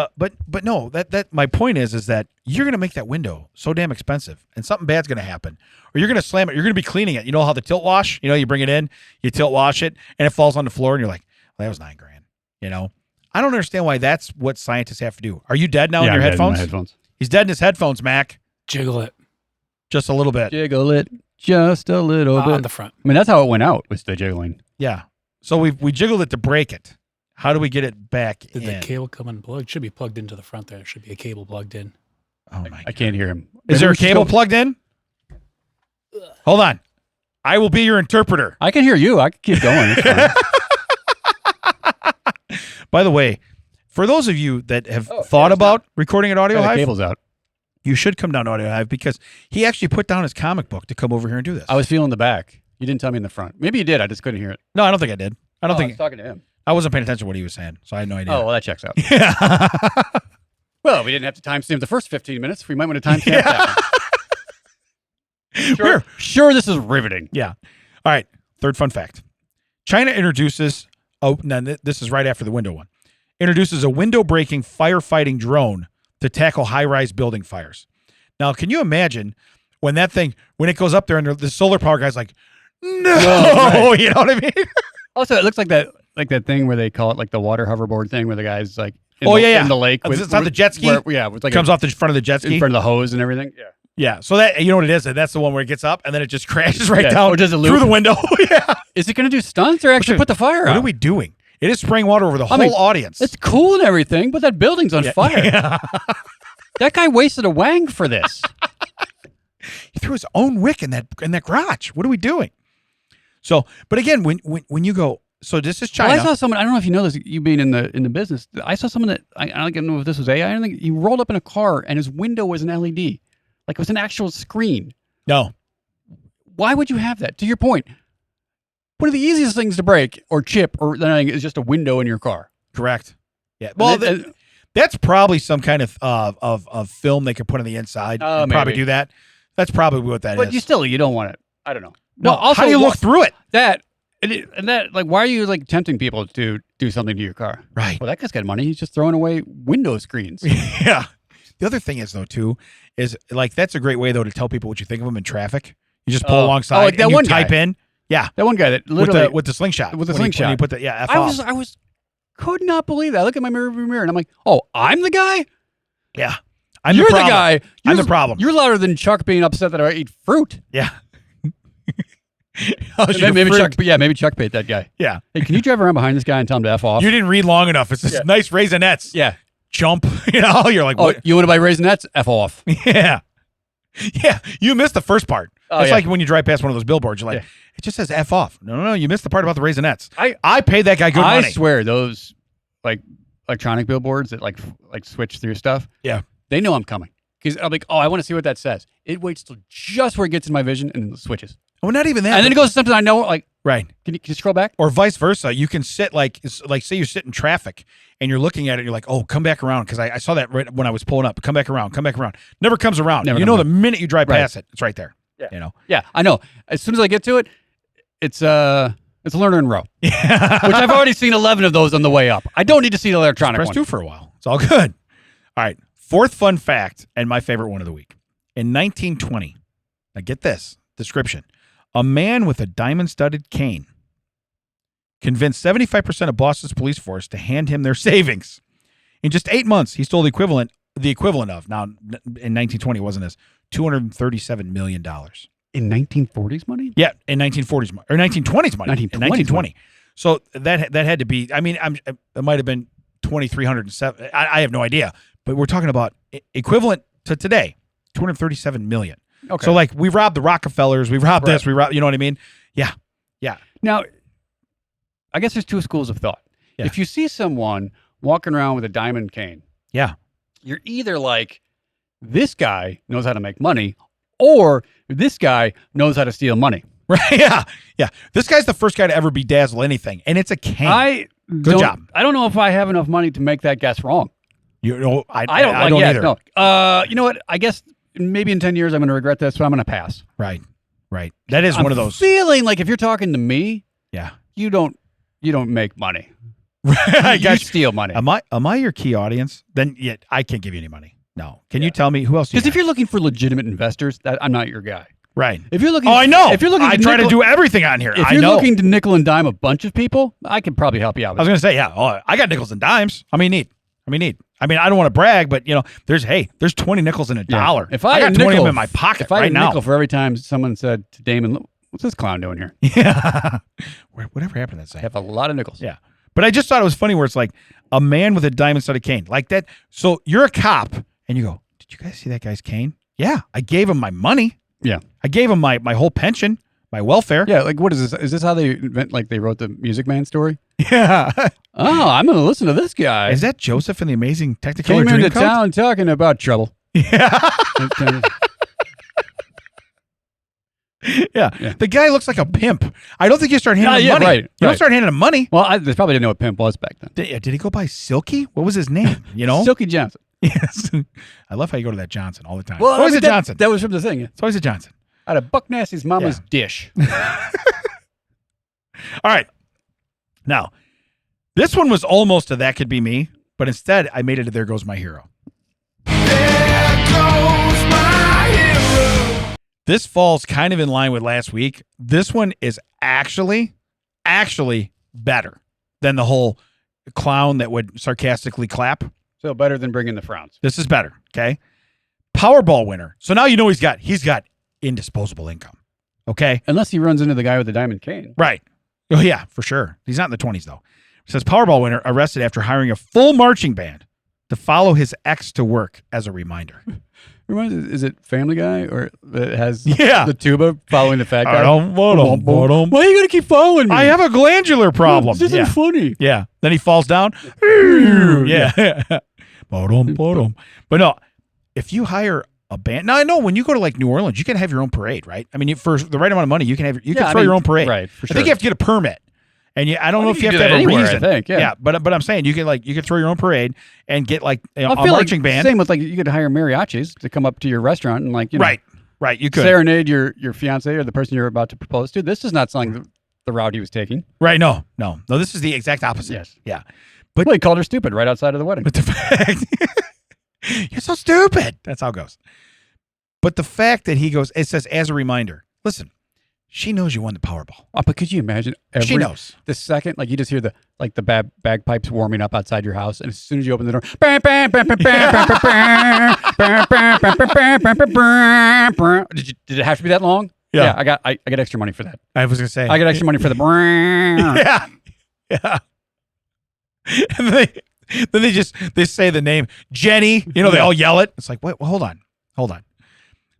no, that my point is that you're gonna make that window so damn expensive, and something bad's gonna happen, or you're gonna slam it. You're gonna be cleaning it. You know how the tilt wash? You bring it in, you tilt wash it, and it falls on the floor, and you're like, well, that was $9,000. I don't understand why that's what scientists have to do. Are you dead now in your headphones? He's dead in his headphones, Mac. Jiggle it. Just a little bit. Jiggle it just a little bit. On the front. I mean, that's how it went out, was the jiggling. Yeah. So we jiggled it to break it. How do we get it back in? Did the cable come unplugged? It should be plugged into the front there. There should be a cable plugged in. Oh my God. I can't hear him. Is there a cable plugged in? Hold on. I will be your interpreter. I can hear you. I can keep going. It's fine. By the way, for those of you that have thought about recording at Audio the Hive, cable's out. you should come down to Audio Hive because he actually put down his comic book to come over here and do this. I was feeling the back. You didn't tell me in the front. Maybe you did. I just couldn't hear it. No, I don't think I did. I was talking to him. I wasn't paying attention to what he was saying, so I had no idea. Oh, well, that checks out. Yeah. Well, we didn't have to timestamp the first 15 minutes. We might want to timestamp that. Sure, this is riveting. Yeah. All right. Third fun fact. China introduces, now this is right after the window one, introduces a window-breaking firefighting drone to tackle high-rise building fires. Now, can you imagine when it goes up there and the solar power guy's like, no, right. You know what I mean? Also, it looks like that thing where they call it like the water hoverboard thing where the guy's like in the lake. It's not the jet ski? With like Comes off the front of the jet ski. in front of the hose and everything. Yeah. Yeah, so that, you know what it is? That's the one where it gets up and then it just crashes right down or does it through the window. Yeah. Is it going to do stunts or actually put the fire out? What are we doing? It is spraying water over the whole audience. It's cool and everything, but that building's on fire. Yeah. That guy wasted a wang for this. He threw his own wick in that garage. What are we doing? So, but again, when you go, so this is China. Well, I saw someone. I don't know if you know this. You being in the business, I saw someone that I don't know if this was AI. I don't think he rolled up in a car and his window was an LED, like it was an actual screen. No. Why would you have that? To your point, one of the easiest things to break or chip or anything is just a window in your car. Correct. Yeah. Well, that's probably some kind of film they could put on the inside. And probably do that. That's probably what that is. But you don't want it. I don't know. Well, also, how do you look through it? Why are you like tempting people to do something to your car? Right. Well, that guy's got money. He's just throwing away window screens. Yeah. The other thing is though too is like that's a great way though to tell people what you think of them in traffic. You just pull alongside like that and you one type guy. in. Yeah. That one guy that literally with the slingshot. With the slingshot. You put the F I off. was could not believe that. I look at my mirror and I'm like, oh, I'm the guy? Yeah. You're the guy. I'm the problem. You're louder than Chuck being upset that I eat fruit. Yeah. Maybe Chuck paid that guy. Yeah. Hey, can you drive around behind this guy and tell him to F off? You didn't read long enough. It's this nice raisinets. Yeah. Jump. You know, you're like, what? You want to buy raisinets? F off. Yeah. Yeah. You missed the first part. It's yeah. like when you drive past one of those billboards, you're like, it just says F off. No. You missed the part about the raisinets. I paid that guy good money. I swear those like electronic billboards that like switch through stuff. Yeah. They know I'm coming. Because I'm like, I want to see what that says. It waits till just where it gets in my vision and then it switches. Well, not even that. And then it goes to something I know, like, right. Can you scroll back? Or vice versa. You can sit like say you sit in traffic and you're looking at it. You're like, oh, come back around. Because I saw that right when I was pulling up. Come back around. Never comes around. The minute you drive past it, it's right there. Yeah. You know? Yeah, I know. As soon as I get to it, it's Learner and Row. Yeah. Which I've already seen 11 of those on the way up. I don't need to see the electronic Press one. 2 for a while. It's all good. All right. Fourth fun fact and my favorite one of the week. In 1920, now get this description. A man with a diamond-studded cane convinced 75% of Boston's police force to hand him their savings. In just 8 months, he stole the equivalent of, now in 1920 it wasn't this, $237 million. In 1940s money? Yeah, in 1940s or 1920s money. 1920. So that had to be, I mean, it might have been 2,307. I have no idea, but we're talking about equivalent to today, $237 million. Okay. So like we robbed the Rockefellers, we robbed this, we robbed, you know what I mean? Yeah. Yeah. Now, I guess there's two schools of thought. Yeah. If you see someone walking around with a diamond cane, you're either like, this guy knows how to make money, or this guy knows how to steal money. Right? Yeah. Yeah. This guy's the first guy to ever bedazzle anything, and it's a cane. Good job. I don't know if I have enough money to make that guess wrong. You know, I don't either. No. You know what? I guess maybe in 10 years I'm going to regret this, but I'm going to pass. Right. That is one of those. Feeling like if you're talking to me, you don't make money. You steal money. Am I your key audience? Then I can't give you any money. No. Can you tell me who else? Because if you're looking for legitimate investors, I'm not your guy. Right. If you're looking, I know. If you're looking, I try to do everything on here. If you're looking to nickel and dime a bunch of people, I could probably help you out. I was going to say, I got nickels and dimes. I mean, I don't want to brag, but there's 20 nickels in a dollar. If I got 20 of them in my pocket right now. Nickel for every time someone said to Damon, "What's this clown doing here?" Yeah. Whatever happened to that? I have a lot of nickels. Yeah. But I just thought it was funny where it's like a man with a diamond-studded cane like that. So you're a cop and you go, "Did you guys see that guy's cane?" Yeah, I gave him my money. Yeah, I gave him my whole pension, my welfare. Yeah, like what is this? Is this how they wrote the Music Man story? Yeah. Oh, I'm going to listen to this guy. Is that Joseph in the Amazing Technicolor Came into Dreamcoat? town talking about trouble. Yeah. Yeah. The guy looks like a pimp. I don't think you start handing him money. Right, you don't start handing him money. Well, they probably didn't know what pimp was back then. Did he go by Silky? What was his name? Silky Johnson. Yes. I love how you go to that Johnson all the time. Well, it's always a Johnson. That was from the thing. It's always a Johnson. Out of Buck Nasty's mama's dish. All right. Now, This one was almost a That Could Be Me, but instead I made it to There Goes My Hero. There goes my hero. This falls kind of in line with last week. This one is actually better than the whole clown that would sarcastically clap. So better than bringing the frowns. This is better, okay? Powerball winner. So now you know he's got indisposable income, okay? Unless he runs into the guy with the diamond cane. Right. Oh, yeah, for sure. He's not in the 20s, though. It says Powerball winner arrested after hiring a full marching band to follow his ex to work as a reminder. Is it Family Guy or it has Yeah. the tuba following the fat guy? Why are you going to keep following me? I have a glandular problem. This isn't funny. Yeah. Then he falls down. Yeah. But no, if you hire a band, now I know when you go to like New Orleans, you can have your own parade, right? I mean, for the right amount of money, you can throw your own parade. Right. For sure. I think you have to get a permit. And I don't know if you have to have a anywhere, reason. I think, yeah. But I'm saying you could throw your own parade and get like a feel marching band. Same with like you could hire mariachis to come up to your restaurant and like right. You could serenade your fiance or the person you're about to propose to. This is not something the route he was taking. Right? No. This is the exact opposite. Yes. Yeah. But he called her stupid right outside of the wedding. But the fact you're so stupid. That's how it goes. But the fact that it says as a reminder. Listen. She knows you won the Powerball. But could you imagine? She knows. The second, like you just hear the bagpipes warming up outside your house, and as soon as you open the door, did it have to be that long? Yeah. I got extra money for that. I was gonna say I got extra money for the. Yeah. And then they say the name Jenny. They all yell it. It's like, wait, well, hold on.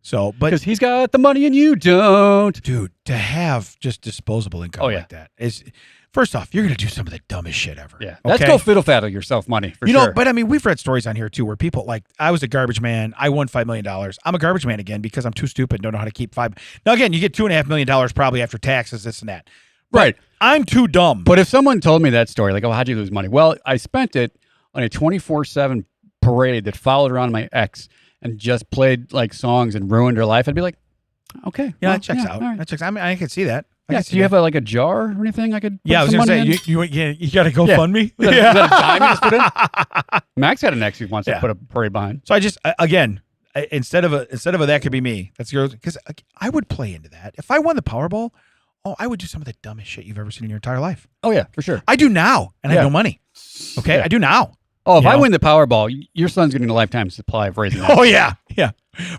So, but because he's got the money and you don't, dude, to have just disposable income like that is, first off, you're gonna do some of the dumbest shit ever. Yeah, let's go fiddle faddle yourself money for sure. You know, but I mean, we've read stories on here too where people like, I was a garbage man, I won $5 million. I'm a garbage man again because I'm too stupid, don't know how to keep $5. Now again, you get $2.5 million probably after taxes, this and that. Right. I'm too dumb. But if someone told me that story, like, oh, how'd you lose money? Well, I spent it on a 24/7 parade that followed around my ex and just played like songs and ruined her life, I'd be like, okay. Yeah, that checks out. Right. That checks. I mean, I can see that. Do you have a jar or anything I could put I was going to say, you got to go fund me? Is that a dime you just put in? Max had an ex who wants to put a parade behind. So I just, again, instead of a That Could Be Me, that's yours. Because I would play into that. If I won the Powerball, I would do some of the dumbest shit you've ever seen in your entire life. Oh, yeah, for sure. I do now, and I have no money. Okay? I do now. Oh, if I win the Powerball, your son's getting a lifetime supply of raisins. Oh, yeah. Yeah.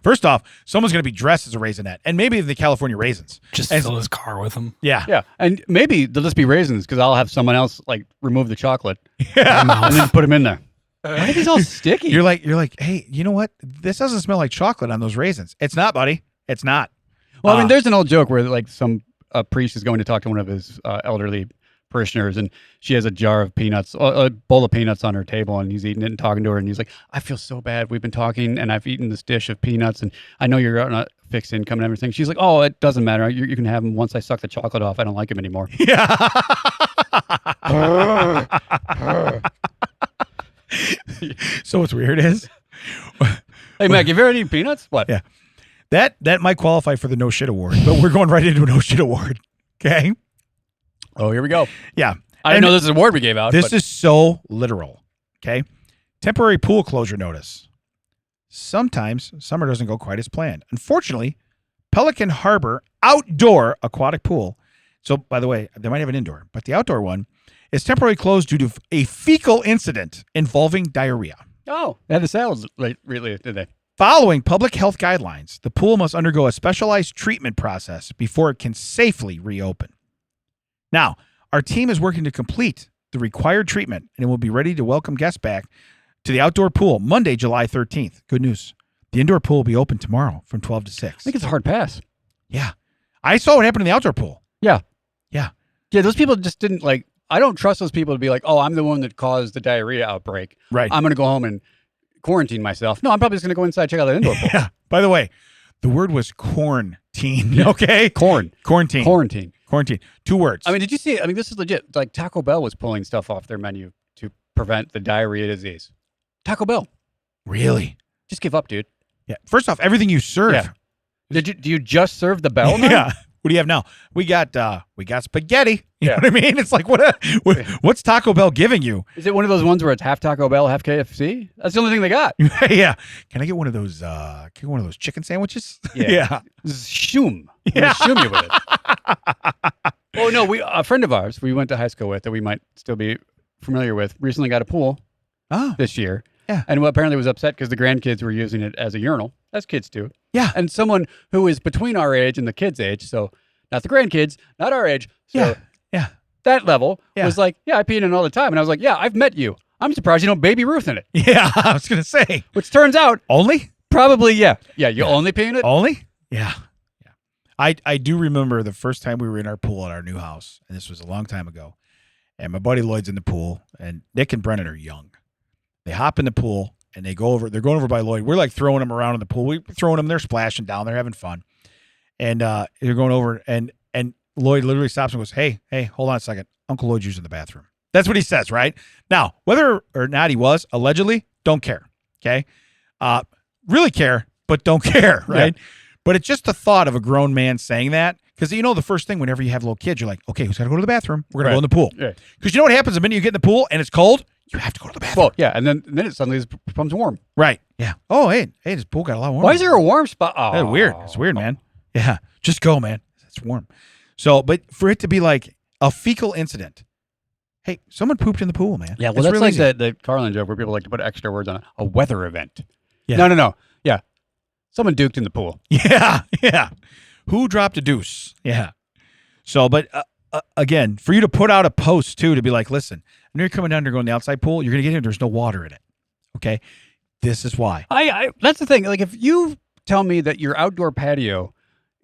First off, someone's going to be dressed as a raisinette, and maybe the California raisins. Just fill his car with them. Yeah. Yeah. And maybe they'll just be raisins because I'll have someone else like remove the chocolate and then put them in there. Why are these all sticky? You're like, hey, you know what? This doesn't smell like chocolate on those raisins. It's not, buddy. It's not. Well, I mean, there's an old joke where like some priest is going to talk to one of his elderly parishioners, and she has a jar of peanuts, a bowl of peanuts on her table, and he's eating it and talking to her, and he's like, I feel so bad. We've been talking, and I've eaten this dish of peanuts, and I know you're on a fixed income and everything. She's like, oh, it doesn't matter. You can have them once I suck the chocolate off. I don't like them anymore. Yeah. So what's weird is, hey, Mac, have you ever eaten peanuts? What? Yeah. That might qualify for the no shit award, but we're going right into a no shit award. Okay. Oh, here we go. Yeah. I didn't know this is an award we gave out. This is so literal. Okay. Temporary pool closure notice. Sometimes summer doesn't go quite as planned. Unfortunately, Pelican Harbor outdoor aquatic pool. So, by the way, they might have an indoor, but the outdoor one is temporarily closed due to a fecal incident involving diarrhea. Oh, they had the sales lately, did they? Following public health guidelines, the pool must undergo a specialized treatment process before it can safely reopen. Now, our team is working to complete the required treatment, and it will be ready to welcome guests back to the outdoor pool Monday, July 13th. Good news. The indoor pool will be open tomorrow from 12 to 6. I think it's a hard pass. Yeah. I saw what happened in the outdoor pool. Yeah. Yeah. Yeah, those people just didn't like, I don't trust those people to be like, oh, I'm the one that caused the diarrhea outbreak. Right. I'm going to go home and quarantine myself. No, I'm probably just going to go inside and check out that indoor pool. Yeah. By the way, the word was quarantine. Okay? Quarantine. 2 words. I mean, did you see it? I mean, this is legit. Like Taco Bell was pulling stuff off their menu to prevent the diarrhea disease. Taco Bell. Really? Just give up, dude. Yeah. First off, everything you serve. Yeah. Do you just serve the bell now? Yeah. What do you have now? We got spaghetti. You know Yeah. what I mean? It's like what's Taco Bell giving you? Is it one of those ones where it's half Taco Bell, half KFC? That's the only thing they got. Yeah. Can I get one of those? Chicken sandwiches? Yeah. Shoom. Yeah. Shoom you with it. Oh no, a friend of ours we went to high school with that we might still be familiar with recently got a pool Oh. this year. Yeah. And apparently was upset because the grandkids were using it as a urinal, as kids do. Yeah. And someone who is between our age and the kids' age, so not the grandkids, not our age. So Yeah. that level Yeah. was like, yeah, I pee in it all the time. And I was like, yeah, I've met you. I'm surprised you don't Baby Ruth in it. Yeah. I was gonna say Which turns out only. probably, yeah. Yeah, you only pee in it? Only? Yeah. Yeah. I do remember the first time we were in our pool at our new house, and this was a long time ago. And my buddy Lloyd's in the pool, and Nick and Brennan are young. They hop in the pool and they're going over by Lloyd. We're like throwing them around in the pool. We're throwing them, they're splashing down, they're having fun. And they're going over and Lloyd literally stops and goes, Hey, hold on a second. Uncle Lloyd's using the bathroom. That's what he says, right? Now, whether or not he was, allegedly, don't care. Okay. Really care, but don't care, right? Yeah. But it's just the thought of a grown man saying that. Because the first thing whenever you have little kids, you're like, okay, who's got to go to the bathroom? We're going to go in the pool. Because you know what happens the minute you get in the pool and it's cold? You have to go to the bathroom. Well, yeah, and then it suddenly becomes warm. Right. Yeah. Oh, hey, this pool got a lot warmer. Why is there a warm spot? Oh. That's weird. It's weird, man. Yeah. Just go, man. It's warm. So, but for it to be like a fecal incident, hey, someone pooped in the pool, man. Yeah, well, that's really like the Carlin joke where people like to put extra words on it. A weather event. Yeah. No. Yeah. Someone duked in the pool. Yeah. Yeah. Who dropped a deuce? Yeah. So, but again, for you to put out a post too, to be like, listen, I know you're coming down to go in the outside pool. You're going to get in. There's no water in it. Okay. This is why. That's the thing. Like if you tell me that your outdoor patio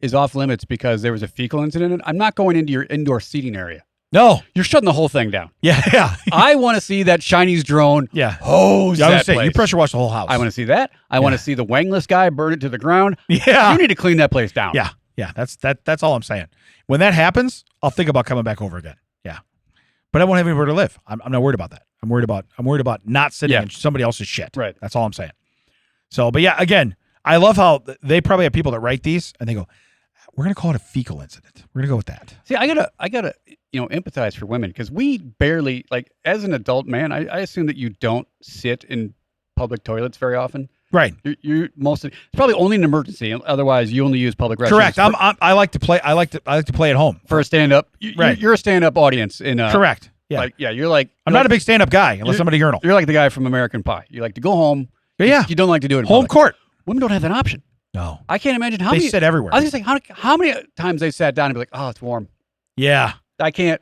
is off limits because there was a fecal incident, I'm not going into your indoor seating area. No. You're shutting the whole thing down. Yeah. I want to see that Chinese drone hose that place. You pressure wash the whole house. I want to see that. I want to see the wangless guy burn it to the ground. Yeah. You need to clean that place down. Yeah. Yeah. That's all I'm saying. When that happens, I'll think about coming back over again. Yeah. But I won't have anywhere to live. I'm not worried about that. I'm worried about not sitting in somebody else's shit. Right. That's all I'm saying. So, but yeah, again, I love how they probably have people that write these and they go, we're going to call it a fecal incident. We're going to go with that. See, I gotta empathize for women because we barely, like, as an adult man, I assume that you don't sit in public toilets very often. Right. You mostly, it's probably only an emergency. Otherwise, you only use public restrooms. Correct. I like to play. I like to play at home for a stand up. Right. You're a stand up audience in. Correct. Yeah. You're like. I'm not a big stand up guy unless I'm at a urinal. You're like the guy from American Pie. You like to go home. Yeah. You don't like to do it in home public. court. Women don't have that option. No. I can't imagine how they many. sit everywhere. I was just like, how many times they sat down and be like, oh, it's warm. Yeah. I can't.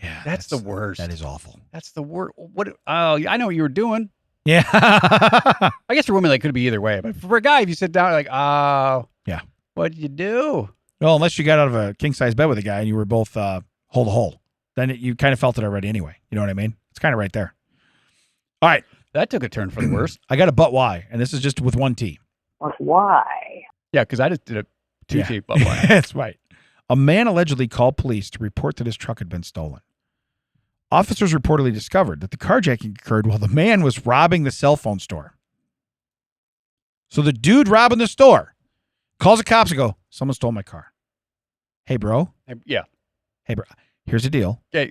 Yeah. That's the worst. That is awful. That's the worst. What? Oh, I know what you were doing. Yeah. I guess for women, they could be either way. But for a guy, if you sit down, like, oh. Yeah. What'd you do? Well, unless you got out of a king-size bed with a guy and you were both hole to hole, then you kind of felt it already anyway. You know what I mean? It's kind of right there. All right. That took a turn for the worst. I got a but why, and this is just with one T. But why? Yeah, because I just did a 2T but why. That's right. A man allegedly called police to report that his truck had been stolen. Officers reportedly discovered that the carjacking occurred while the man was robbing the cell phone store. So the dude robbing the store calls the cops and go, someone stole my car. Hey, bro. Yeah. Hey, bro. Here's the deal. Okay,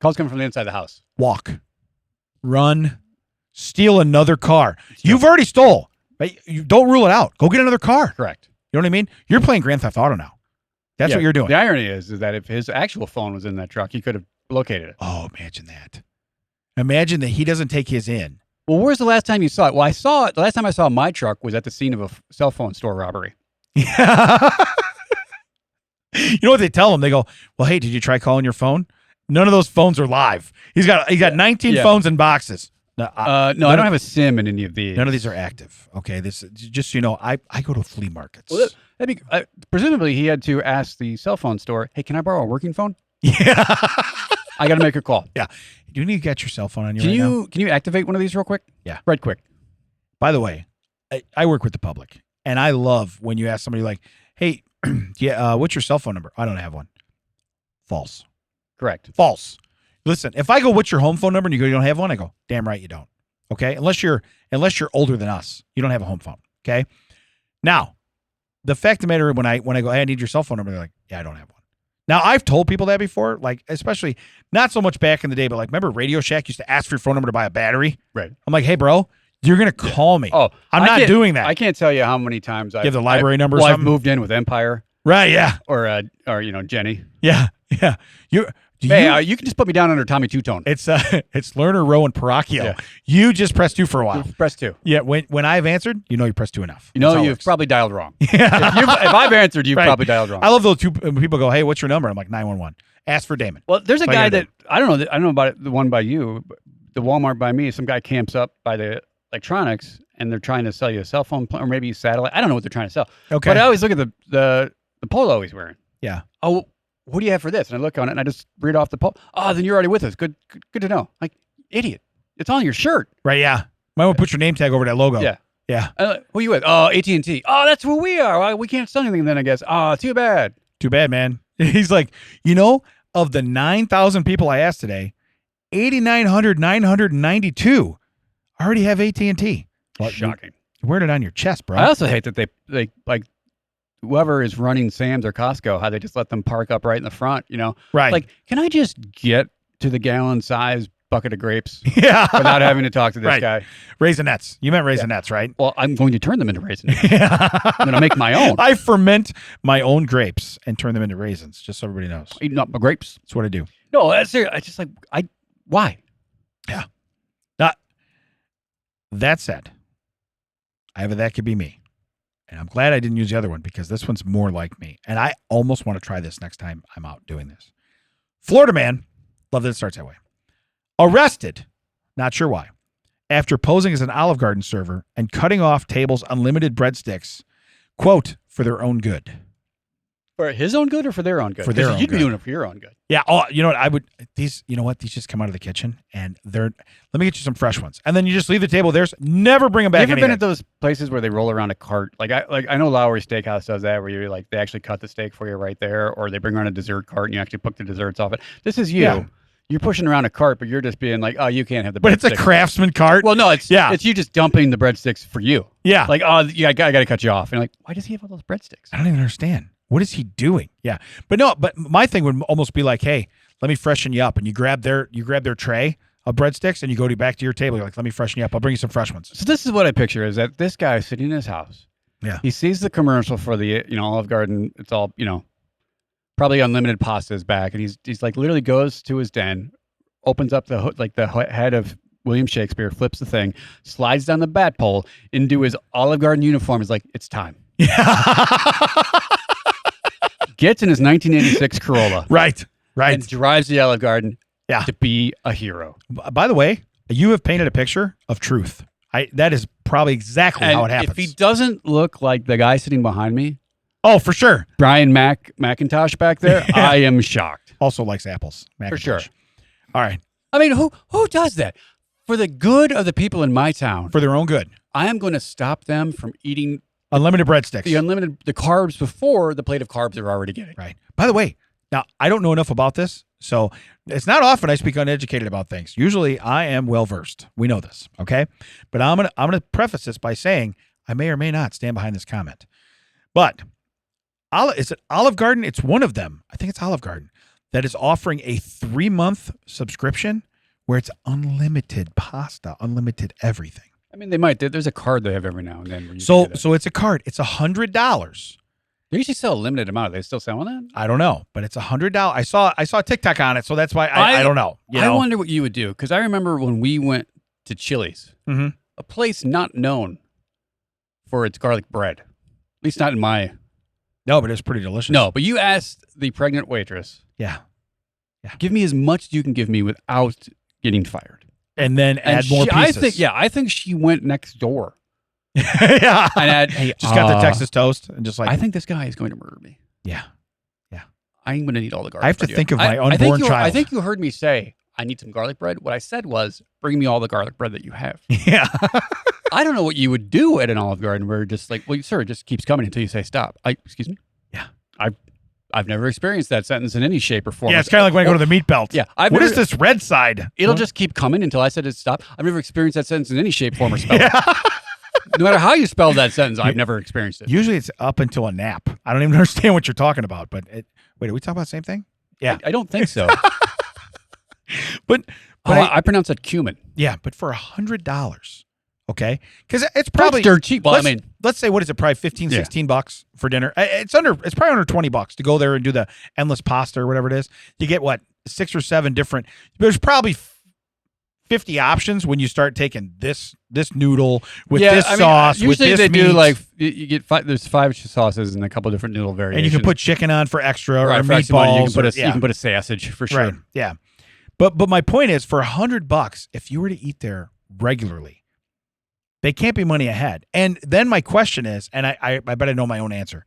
calls coming from the inside of the house. Walk. Run. Steal another car. You've already stole. Right? You don't rule it out. Go get another car. Correct. You know what I mean? You're playing Grand Theft Auto now. That's what you're doing. The irony is that if his actual phone was in that truck, he could have located it. Oh, imagine that. Imagine that he doesn't take his in. Well, where's the last time you saw it? Well, I saw it. The last time I saw my truck was at the scene of a cell phone store robbery. Yeah. You know what they tell him? They go, well, hey, did you try calling your phone? None of those phones are live. He's got 19 phones in boxes. No, I don't have a SIM in any of these. None of these are active. Okay, this just so you know, I go to flea markets. Well, presumably he had to ask the cell phone store, "Hey, can I borrow a working phone?" Yeah, I got to make a call. Yeah, do you need to get your cell phone on you now? Can you activate one of these real quick? Yeah, right quick. By the way, I work with the public, and I love when you ask somebody like, "Hey, what's your cell phone number?" I don't have one. False. Correct. False. Listen, if I go, what's your home phone number? And you go, you don't have one? I go, damn right you don't. Okay? Unless you're older than us. You don't have a home phone. Okay? Now, the fact of the matter, when I go, hey, I need your cell phone number, they're like, yeah, I don't have one. Now, I've told people that before, like, especially not so much back in the day, but like, remember Radio Shack used to ask for your phone number to buy a battery? Right. I'm like, hey, bro, you're going to call me. Oh, I'm not doing that. I can't tell you how many times Give the library number or I've something? moved in with Empire. Right, yeah. Or Jenny. Yeah. You can just put me down under Tommy Two-Tone. It's Lerner, Rowe, and Paracchio. Yeah. You just pressed 2 for a while. Press 2. Yeah, when I've answered, you pressed 2 enough. You know That's how it you've works. probably dialed wrong. Yeah. If I've answered, you've Right. probably dialed wrong. I love those two people go, hey, what's your number? I'm like, 911. Ask for Damon. Well, there's a That's all guy you gotta that I don't know about it, the one by you, but the Walmart by me. Some guy camps up by the electronics, and they're trying to sell you a cell phone or maybe a satellite. I don't know what they're trying to sell. Okay. But I always look at the polo he's wearing. Yeah. Oh, what do you have for this? And I look on it and I just read off the polo. Oh, then you're already with us. Good to know. Like, idiot. It's on your shirt. Right, yeah. Might want to put your name tag over that logo. Yeah. Yeah. Who you with? Oh, AT&T. Oh, that's who we are. Well, we can't sell anything then, I guess. Oh, too bad. Too bad, man. He's like, of the 9,000 people I asked today, 992 already have AT&T. Well, Shocking. You wear it on your chest, bro. I also hate that they like whoever is running Sam's or Costco, how they just let them park up right in the front, Right. Like, can I just get to the gallon size bucket of grapes yeah. without having to talk to this Right. guy? Raisinets. You meant Raisinets, right? Well, I'm going to turn them into raisins. Yeah. I'm going to make my own. I ferment my own grapes and turn them into raisins, just so everybody knows. Eating up my grapes. That's what I do. No, that's serious. I just why? Yeah. That said, I have a That Could Be Me. And I'm glad I didn't use the other one because this one's more like me. And I almost want to try this next time I'm out doing this. Florida man, love that it starts that way. Arrested, not sure why, after posing as an Olive Garden server and cutting off tables' unlimited breadsticks, quote, for their own good. For his own good or for their own good? For their 'Cause own you'd be good. doing it for your own good. Yeah. Oh, you know what? These just come out of the kitchen and let me get you some fresh ones. And then you just leave the table. Never bring them back. You ever been anything. at those places where they roll around a cart? I know Lowry Steakhouse does that, where you they actually cut the steak for you right there, or they bring around a dessert cart and you actually pick the desserts off it. This is you. Yeah. You're pushing around a cart, but you're just being like, oh, you can't have the breadsticks. But it's a Craftsman cart. Well, no, it's Yeah. it's you just dumping the breadsticks for you. Yeah. Like, oh, yeah, I got to cut you off. And you're like, why does he have all those breadsticks? I don't even understand. What is he doing? Yeah. But my thing would almost be like, hey, let me freshen you up. And you grab their tray of breadsticks and you go back to your table. You're like, let me freshen you up. I'll bring you some fresh ones. So this is what I picture is that this guy is sitting in his house. Yeah. He sees the commercial for the Olive Garden. It's all probably unlimited pasta is back, and he's like literally goes to his den, opens up the head of William Shakespeare, flips the thing, slides down the bat pole into his Olive Garden uniform. Is like, it's time. Yeah. Gets in his 1986 Corolla. Right. And drives the Olive Garden. Yeah. To be a hero. By the way, you have painted a picture of truth. That is probably exactly how it happens. If he doesn't look like the guy sitting behind me, oh, for sure. Brian McIntosh back there, I am shocked. Also likes apples. For sure. All right. I mean, who does that? For the good of the people in my town, For their own good. I am going to stop them from eating Unlimited breadsticks. the carbs before the plate of carbs they're already getting. Right. By the way, now I don't know enough about this, so it's not often I speak uneducated about things. Usually I am well versed. We know this, okay? But I'm gonna preface this by saying I may or may not stand behind this comment. But is it Olive Garden? It's one of them. I think it's Olive Garden that is offering a 3-month subscription where it's unlimited pasta, unlimited everything. I mean, they might. There's a card they have every now and then. Where you So can do that. so it's a card. It's $100. They usually sell a limited amount. Are they still selling that? I don't know, but it's $100. I saw TikTok on it, so that's why I don't know. I wonder what you would do, because I remember when we went to Chili's, Mhm. a place not known for its garlic bread, at least not in my. No, but it's pretty delicious. No, but you asked the pregnant waitress, Yeah. give me as much as you can give me without getting fired. And then And add more pieces. I think she went next door yeah. and had, hey, Just got the Texas toast and just like, I think this guy is going to murder me. yeah. I'm going to need all the garlic. I have to bread. think of my I think unborn you- child. I think you heard me say I need some garlic bread. What I said was, bring me all the garlic bread that you have. Yeah. I don't know what you would do at an Olive Garden where just like, well, sir, it just keeps coming until you say stop. Excuse me? Yeah. I've never experienced that sentence in any shape or form. Yeah, it's kind of like when I go to the meat belt. Yeah. What is this red side? It'll just keep coming until I said it stop. I've never experienced that sentence in any shape, form, or spell. Yeah. No matter how you spell that sentence, I've never experienced it. Usually it's up until a nap. I don't even understand what you're talking about. But wait, are we talking about the same thing? Yeah. I don't think so. But I pronounce that cumin. yeah, but for $100, okay? Because it's probably That's dirt cheap. Well, let's say, what is it? Probably 15, Yeah. $16 for dinner. It's probably under $20 to go there and do the endless pasta or whatever it is. You get what, 6 or 7 different. There's probably 50 options when you start taking this noodle with this sauce. Usually with this they do meat. like you get there's 5 sauces and a couple different noodle variations. And you can put chicken on for extra right, or for extra money, meatballs. you can put a sausage for sure. Right. Yeah. But my point is, for $100, if you were to eat there regularly, they can't be money ahead. And then my question is, and I bet I know my own answer.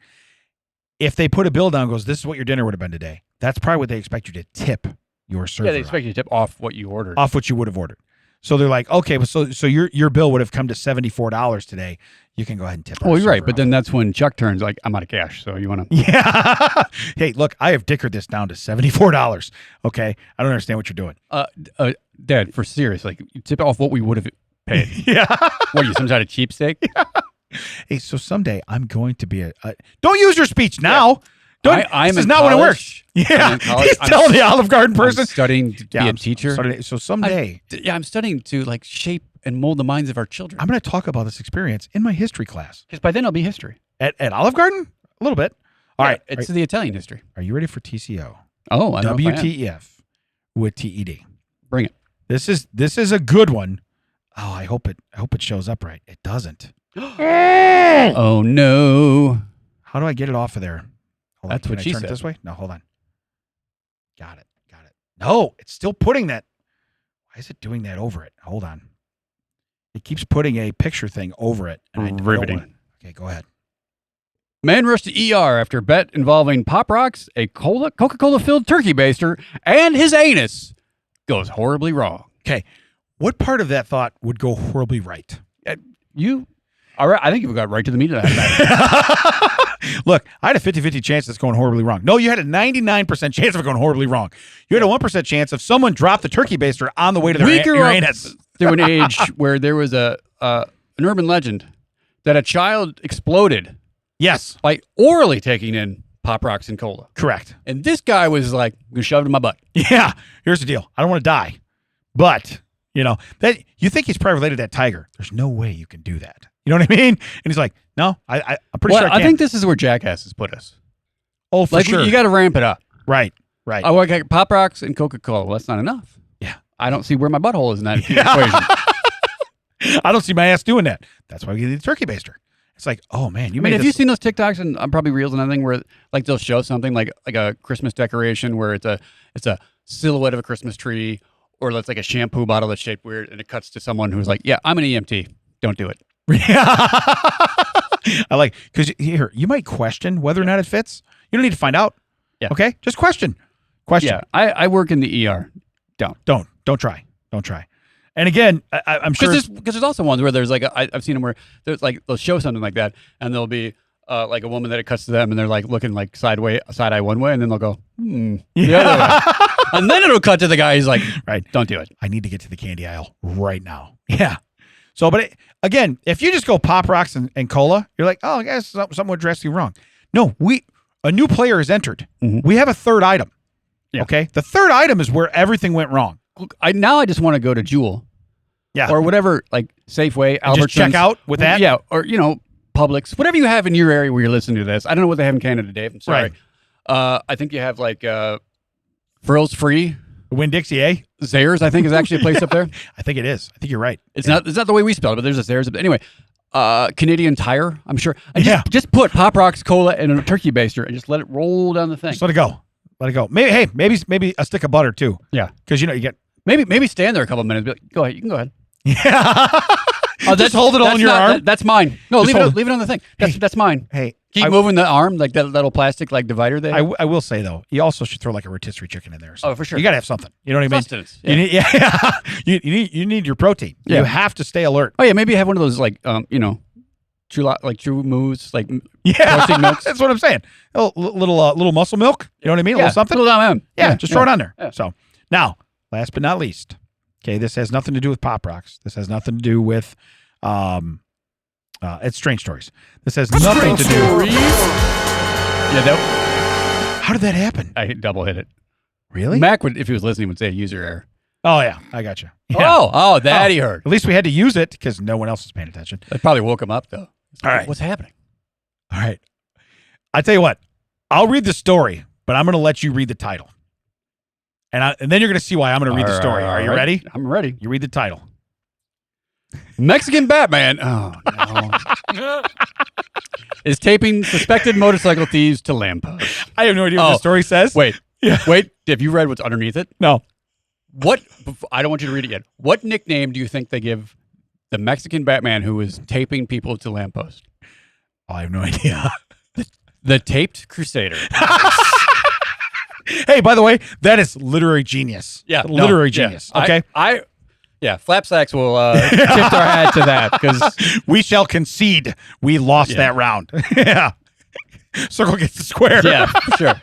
If they put a bill down and goes, this is what your dinner would have been today, that's probably what they expect you to tip your server. Yeah, they expect you to tip off what you ordered. Off what you would have ordered. So they're like, okay, well, so your bill would have come to $74 today. You can go ahead and tip. Oh, you're right. But then that's when Chuck turns like, I'm out of cash. So you want to? Yeah. Hey, look, I have dickered this down to $74. Okay, I don't understand what you're doing. Dad, for serious, like you tip off what we would have paid. Yeah. What are you, some kind of cheapsteak? Yeah. Hey, so someday I'm going to be a don't use your speech now. Don't. I'm this is in not when it college. works. Yeah. I'm in college. He's telling the Olive Garden person. I'm studying to be a teacher. So someday, I'm studying to like shape and mold the minds of our children. I'm going to talk about this experience in my history class. Because by then it'll be history. At Olive Garden? A little bit. All right. It's the Italian history. Are you ready for TCO? Oh, I know. WTF with TED. Bring it. This is a good one. Oh, I hope it shows up right. It doesn't. Oh no. How do I get it off of there? Hold That's on. what Can she I turn said. it this way? No, hold on. Got it. No, it's still putting that. Why is it doing that over it? Hold on. It keeps putting a picture thing over it. And I don't Riveting. want it. Okay, go ahead. Man rushed to ER after bet involving Pop Rocks, a Coca-Cola filled turkey baster, and his anus goes horribly wrong. Okay. What part of that thought would go horribly right? All right, I think you got right to the meat of that. Look, I had a 50-50 chance that's going horribly wrong. No, you had a 99% chance of it going horribly wrong. You had a 1% chance of someone dropped the turkey baster on the way to their anus. Through an age where there was an urban legend that a child exploded. Yes. By orally taking in Pop Rocks and cola. Correct. And this guy was like, I'm gonna shove it in my butt. Yeah. Here's the deal. I don't want to die. But, that you think he's probably related to that tiger. There's no way you can do that. You know what I mean? And he's like, no, I'm pretty sure I can. I think this is where Jackasses put us. Oh, for sure. You got to ramp it up. Right. Oh, I got Pop Rocks and Coca-Cola. Well, that's not enough. Yeah. I don't see where my butthole is in that equation. I don't see my ass doing that. That's why we get the turkey baster. It's like, oh man, have you seen those TikToks and probably reels and everything where like they'll show something like a Christmas decoration where it's a silhouette of a Christmas tree, or it's like a shampoo bottle that's shaped weird, and it cuts to someone who's like, yeah, I'm an EMT. Don't do it. Yeah. I like, because here, you might question whether or not it fits. You don't need to find out. Yeah. Okay? Just question. Yeah. I work in the ER. Don't try. Don't try. And again, I'm sure. Because there's also ones where there's like, I've seen them where there's like, they'll show something like that, and there'll be like a woman that it cuts to them, and they're like looking like side eye one way, and then they'll go, the other way. And then it'll cut to the guy. He's like, right, don't do it. I need to get to the candy aisle right now. Yeah. So, but again, if you just go Pop Rocks and cola, you're like, oh, I guess something would dress you wrong. No, a new player is entered. Mm-hmm. We have a third item. Yeah. Okay. The third item is where everything went wrong. I just want to go to Jewel. Yeah. Or whatever, like Safeway, Albertsons. Just check out with that. Yeah. Or, Publix, whatever you have in your area where you're listening to this. I don't know what they have in Canada, Dave. I'm sorry. Right. I think you have like Frills Free. Winn-Dixie, eh? Zayres, I think, is actually a place up there. I think it is. I think you're right. It's not the way we spell it, but there's a Zayres. Anyway, Canadian Tire, I'm sure. Just put Pop Rocks, cola, and a turkey baster, and just let it roll down the thing. Just let it go. Maybe a stick of butter too. Yeah, because you get maybe stand there a couple of minutes. Be like, go ahead, you can go ahead. Yeah. Just hold it on your arm. That's mine. No, leave it on the thing. That's mine. Hey, keep moving the arm like that little plastic like divider there. I will say though, you also should throw like a rotisserie chicken in there. Oh, for sure. You got to have something. You know what I mean? Sustenance. Yeah. You need your protein. Yeah. You have to stay alert. Oh yeah, maybe you have one of those like True Moves like protein milks. That's what I'm saying. A little muscle milk. You know what I mean? A little something. Just throw it on there. Yeah. So now, last but not least, okay, this has nothing to do with Pop Rocks. This has nothing to do with It's Strange Stories. This has nothing to do. Yeah, How did that happen? I double hit it. Really? Mac would, if he was listening, would say user error. Oh yeah, I got you. Yeah. Oh, that he heard. At least we had to use it because no one else was paying attention. That probably woke him up though. All right. What's happening? All right. I tell you what, I'll read the story, but I'm going to let you read the title. And then you're going to see why I'm going to read the story. Are you ready? I'm ready. You read the title. Mexican Batman. Oh, no. Is taping suspected motorcycle thieves to lampposts. I have no idea what the story says. Wait. Yeah. Wait. Have you read what's underneath it? No. I don't want you to read it yet. What nickname do you think they give the Mexican Batman who is taping people to lampposts? Oh, I have no idea. The Taped Crusader. Hey, by the way, that is literary genius. Yeah. Literary genius. Yeah. Okay. Flapsacks will tip their hat to that because we shall concede we lost that round. Yeah. Circle gets the square. yeah, for sure.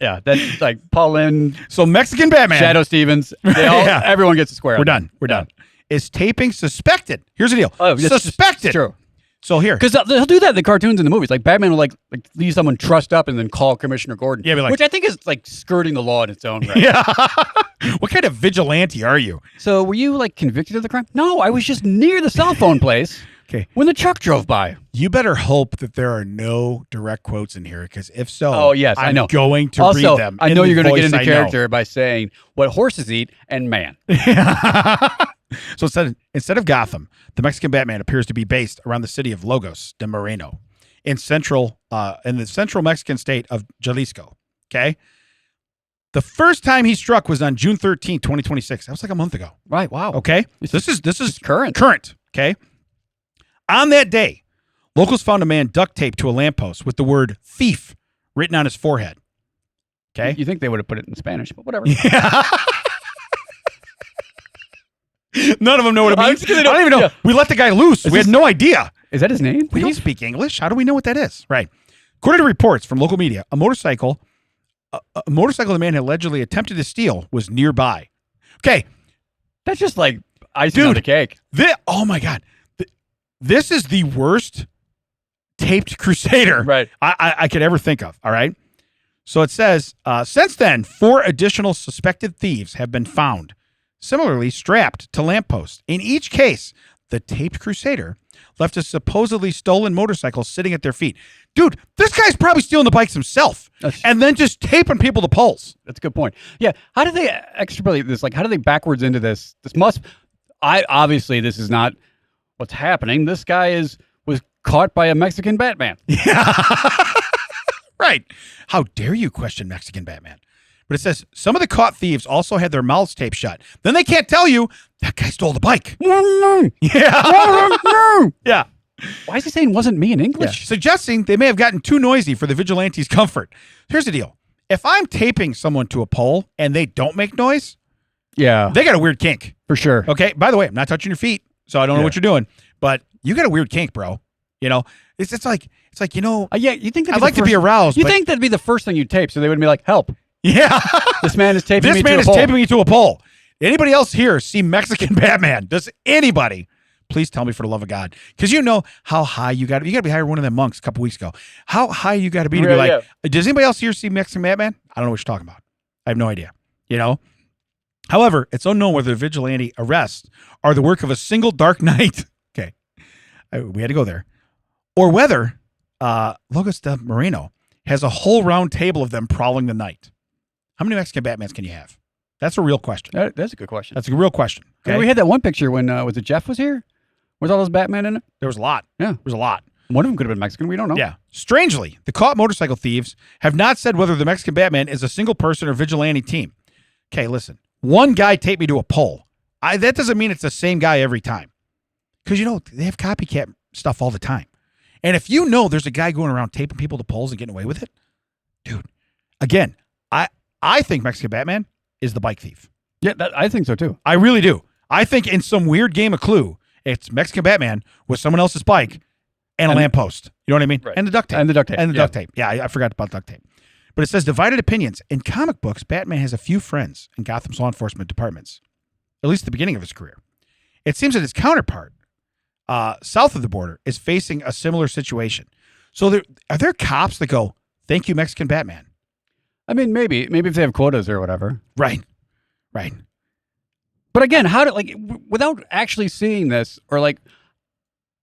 Yeah, that's like Paul Lynde, So Mexican Batman. Shadow Stevens, everyone gets a square. We're done. We're done. Is taping suspected? Here's the deal. Oh, suspected. True. So here. Because they'll do that in the cartoons and the movies. Like Batman will like leave someone trussed up and then call Commissioner Gordon. Yeah, be like, which I think is like skirting the law in its own right. Yeah. What kind of vigilante are you? So were you like convicted of the crime? No, I was just near the cell phone place. Okay. When the truck drove by. You better hope that there are no direct quotes in here, because if so, Oh yes, I'm I know. going to also, read them. I in know the you're going to get voice into I character by saying what horses eat and man. know. So instead of Gotham, the Mexican Batman appears to be based around the city of Lagos de Moreno in the central Mexican state of Jalisco. Okay. The first time he struck was on June 13, 2026. That was like a month ago. Right. Wow. Okay. This is current. Current. Okay. On that day, locals found a man duct taped to a lamppost with the word thief written on his forehead. Okay. You think they would have put it in Spanish, but whatever. Yeah. None of them know what it means. I don't even know. Yeah. We let the guy loose. We had no idea. Is that his name? We don't speak English. How do we know what that is? Right. According to reports from local media, a motorcycle the man had allegedly attempted to steal was nearby. Okay. That's just like icing on the cake. Oh my God. This is the worst taped crusader Right. I could ever think of. All right. So it says, since then, 4 additional suspected thieves have been found, similarly strapped to lampposts. In each case, the taped crusader left a supposedly stolen motorcycle sitting at their feet. Dude, this guy's probably stealing the bikes himself and then just taping people to poles. That's a good point. Yeah. How do they extrapolate this? Like, how do they backwards into this? Obviously, this is not what's happening. This guy was caught by a Mexican Batman. Yeah. Right. How dare you question Mexican Batman? But it says some of the caught thieves also had their mouths taped shut. Then they can't tell you that guy stole the bike. Yeah. Yeah. Why is he saying wasn't me in English? Yeah. Suggesting they may have gotten too noisy for the vigilante's comfort. Here's the deal. If I'm taping someone to a pole and they don't make noise, Yeah. they got a weird kink. For sure. Okay. By the way, I'm not touching your feet, so I don't know what you're doing. But you got a weird kink, bro. You know, it's like you know. Yeah. You think I'd like to be aroused. You think that'd be the first thing you tape, so they would be like, "Help! Yeah. This man is taping me to a pole." This man is taping me to a pole. Anybody else here see Mexican Batman? Does anybody? Please tell me, for the love of God, because you know how high you got to be hired one of them monks a couple weeks ago. How high you got to be to be like, does anybody else here see Mexican Batman? I don't know what you're talking about. I have no idea. You know. However, it's unknown whether the vigilante arrests are the work of a single dark night. Okay, we had to go there, or whether Lagos de Moreno has a whole round table of them prowling the night. How many Mexican Batmans can you have? That's a real question. That's a good question. That's a real question. Okay? Yeah, we had that one picture when was it Jeff was here? Was all those Batman in it? There was a lot. Yeah. There was a lot. One of them could have been Mexican. We don't know. Yeah. Strangely, the caught motorcycle thieves have not said whether the Mexican Batman is a single person or vigilante team. Okay, listen. One guy taped me to a pole. That doesn't mean it's the same guy every time. Because, you know, they have copycat stuff all the time. And if you know there's a guy going around taping people to poles and getting away with it, dude, again, I think Mexican Batman is the bike thief. Yeah, I think so too. I really do. I think in some weird game of Clue, it's Mexican Batman with someone else's bike and a lamppost. You know what I mean? Right. And the duct tape. And the duct tape. Duct tape. Yeah, I forgot about duct tape. But it says divided opinions. In comic books, Batman has a few friends in Gotham's law enforcement departments, at least at the beginning of his career. It seems that his counterpart, south of the border is facing a similar situation. So are there cops that go, "Thank you, Mexican Batman"? I mean, maybe if they have quotas or whatever. Right. But again, how without actually seeing this, or like,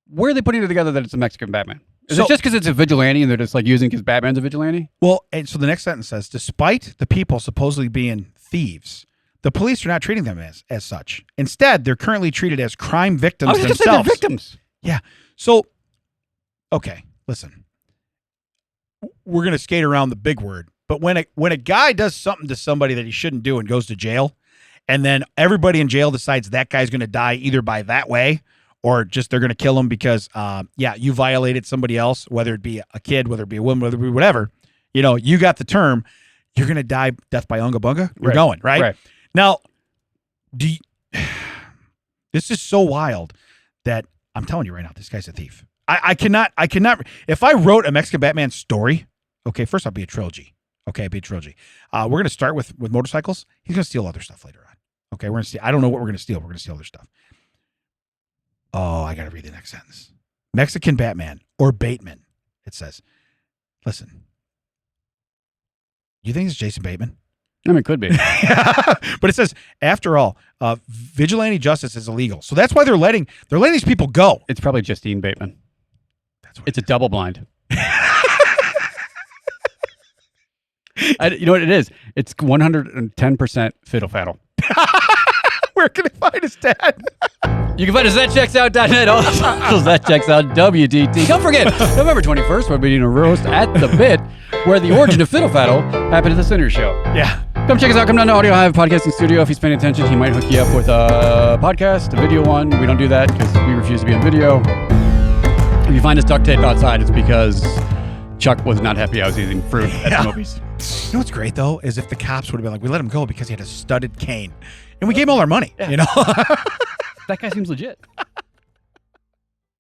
where are they putting it together that it's a Mexican Batman? Is it just because it's a vigilante and they're just like using because Batman's a vigilante? Well, and so the next sentence says, despite the people supposedly being thieves, the police are not treating them as such. Instead, they're currently treated as crime victims I was just themselves. saying they're victims. Yeah. So, okay, listen. We're going to skate around the big word. But when a guy does something to somebody that he shouldn't do and goes to jail, and then everybody in jail decides that guy's going to die either by that way or just they're going to kill him because, you violated somebody else, whether it be a kid, whether it be a woman, whether it be whatever, you got the term, you're going to die death by unga bunga. You're going, right? Now, this is so wild that I'm telling you right now, this guy's a thief. I cannot, if I wrote a Mexican Batman story, okay, first I'll be a trilogy. Okay, be a trilogy. We're going to start with motorcycles. He's going to steal other stuff later on. Okay, we're going to see. I don't know what we're going to steal. We're going to steal other stuff. Oh, I got to read the next sentence. Mexican Batman or Bateman. It says, listen, you think it's Jason Bateman? I mean, it could be. But it says, after all, vigilante justice is illegal. So that's why they're letting these people go. It's probably Justine Bateman. That's what it's a double blind. You know what it is? It's 110% fiddle faddle. Where can I find his dad? You can find us at ThatChecksOut.net. Also, that checks out WDT. Don't forget, November 21st, we'll be doing a roast at the Bit, where the origin of fiddle faddle happened at the Sinner Show. Yeah. Come check us out. Come down to Audio Hive Podcasting Studio. If he's paying attention, he might hook you up with a podcast, a video one. We don't do that because we refuse to be on video. If you find us duct taped outside, it's because Chuck was not happy I was eating fruit at the movies. You know what's great, though, is if the cops would have been like, we let him go because he had a studded cane. And we gave him all our money, That guy seems legit.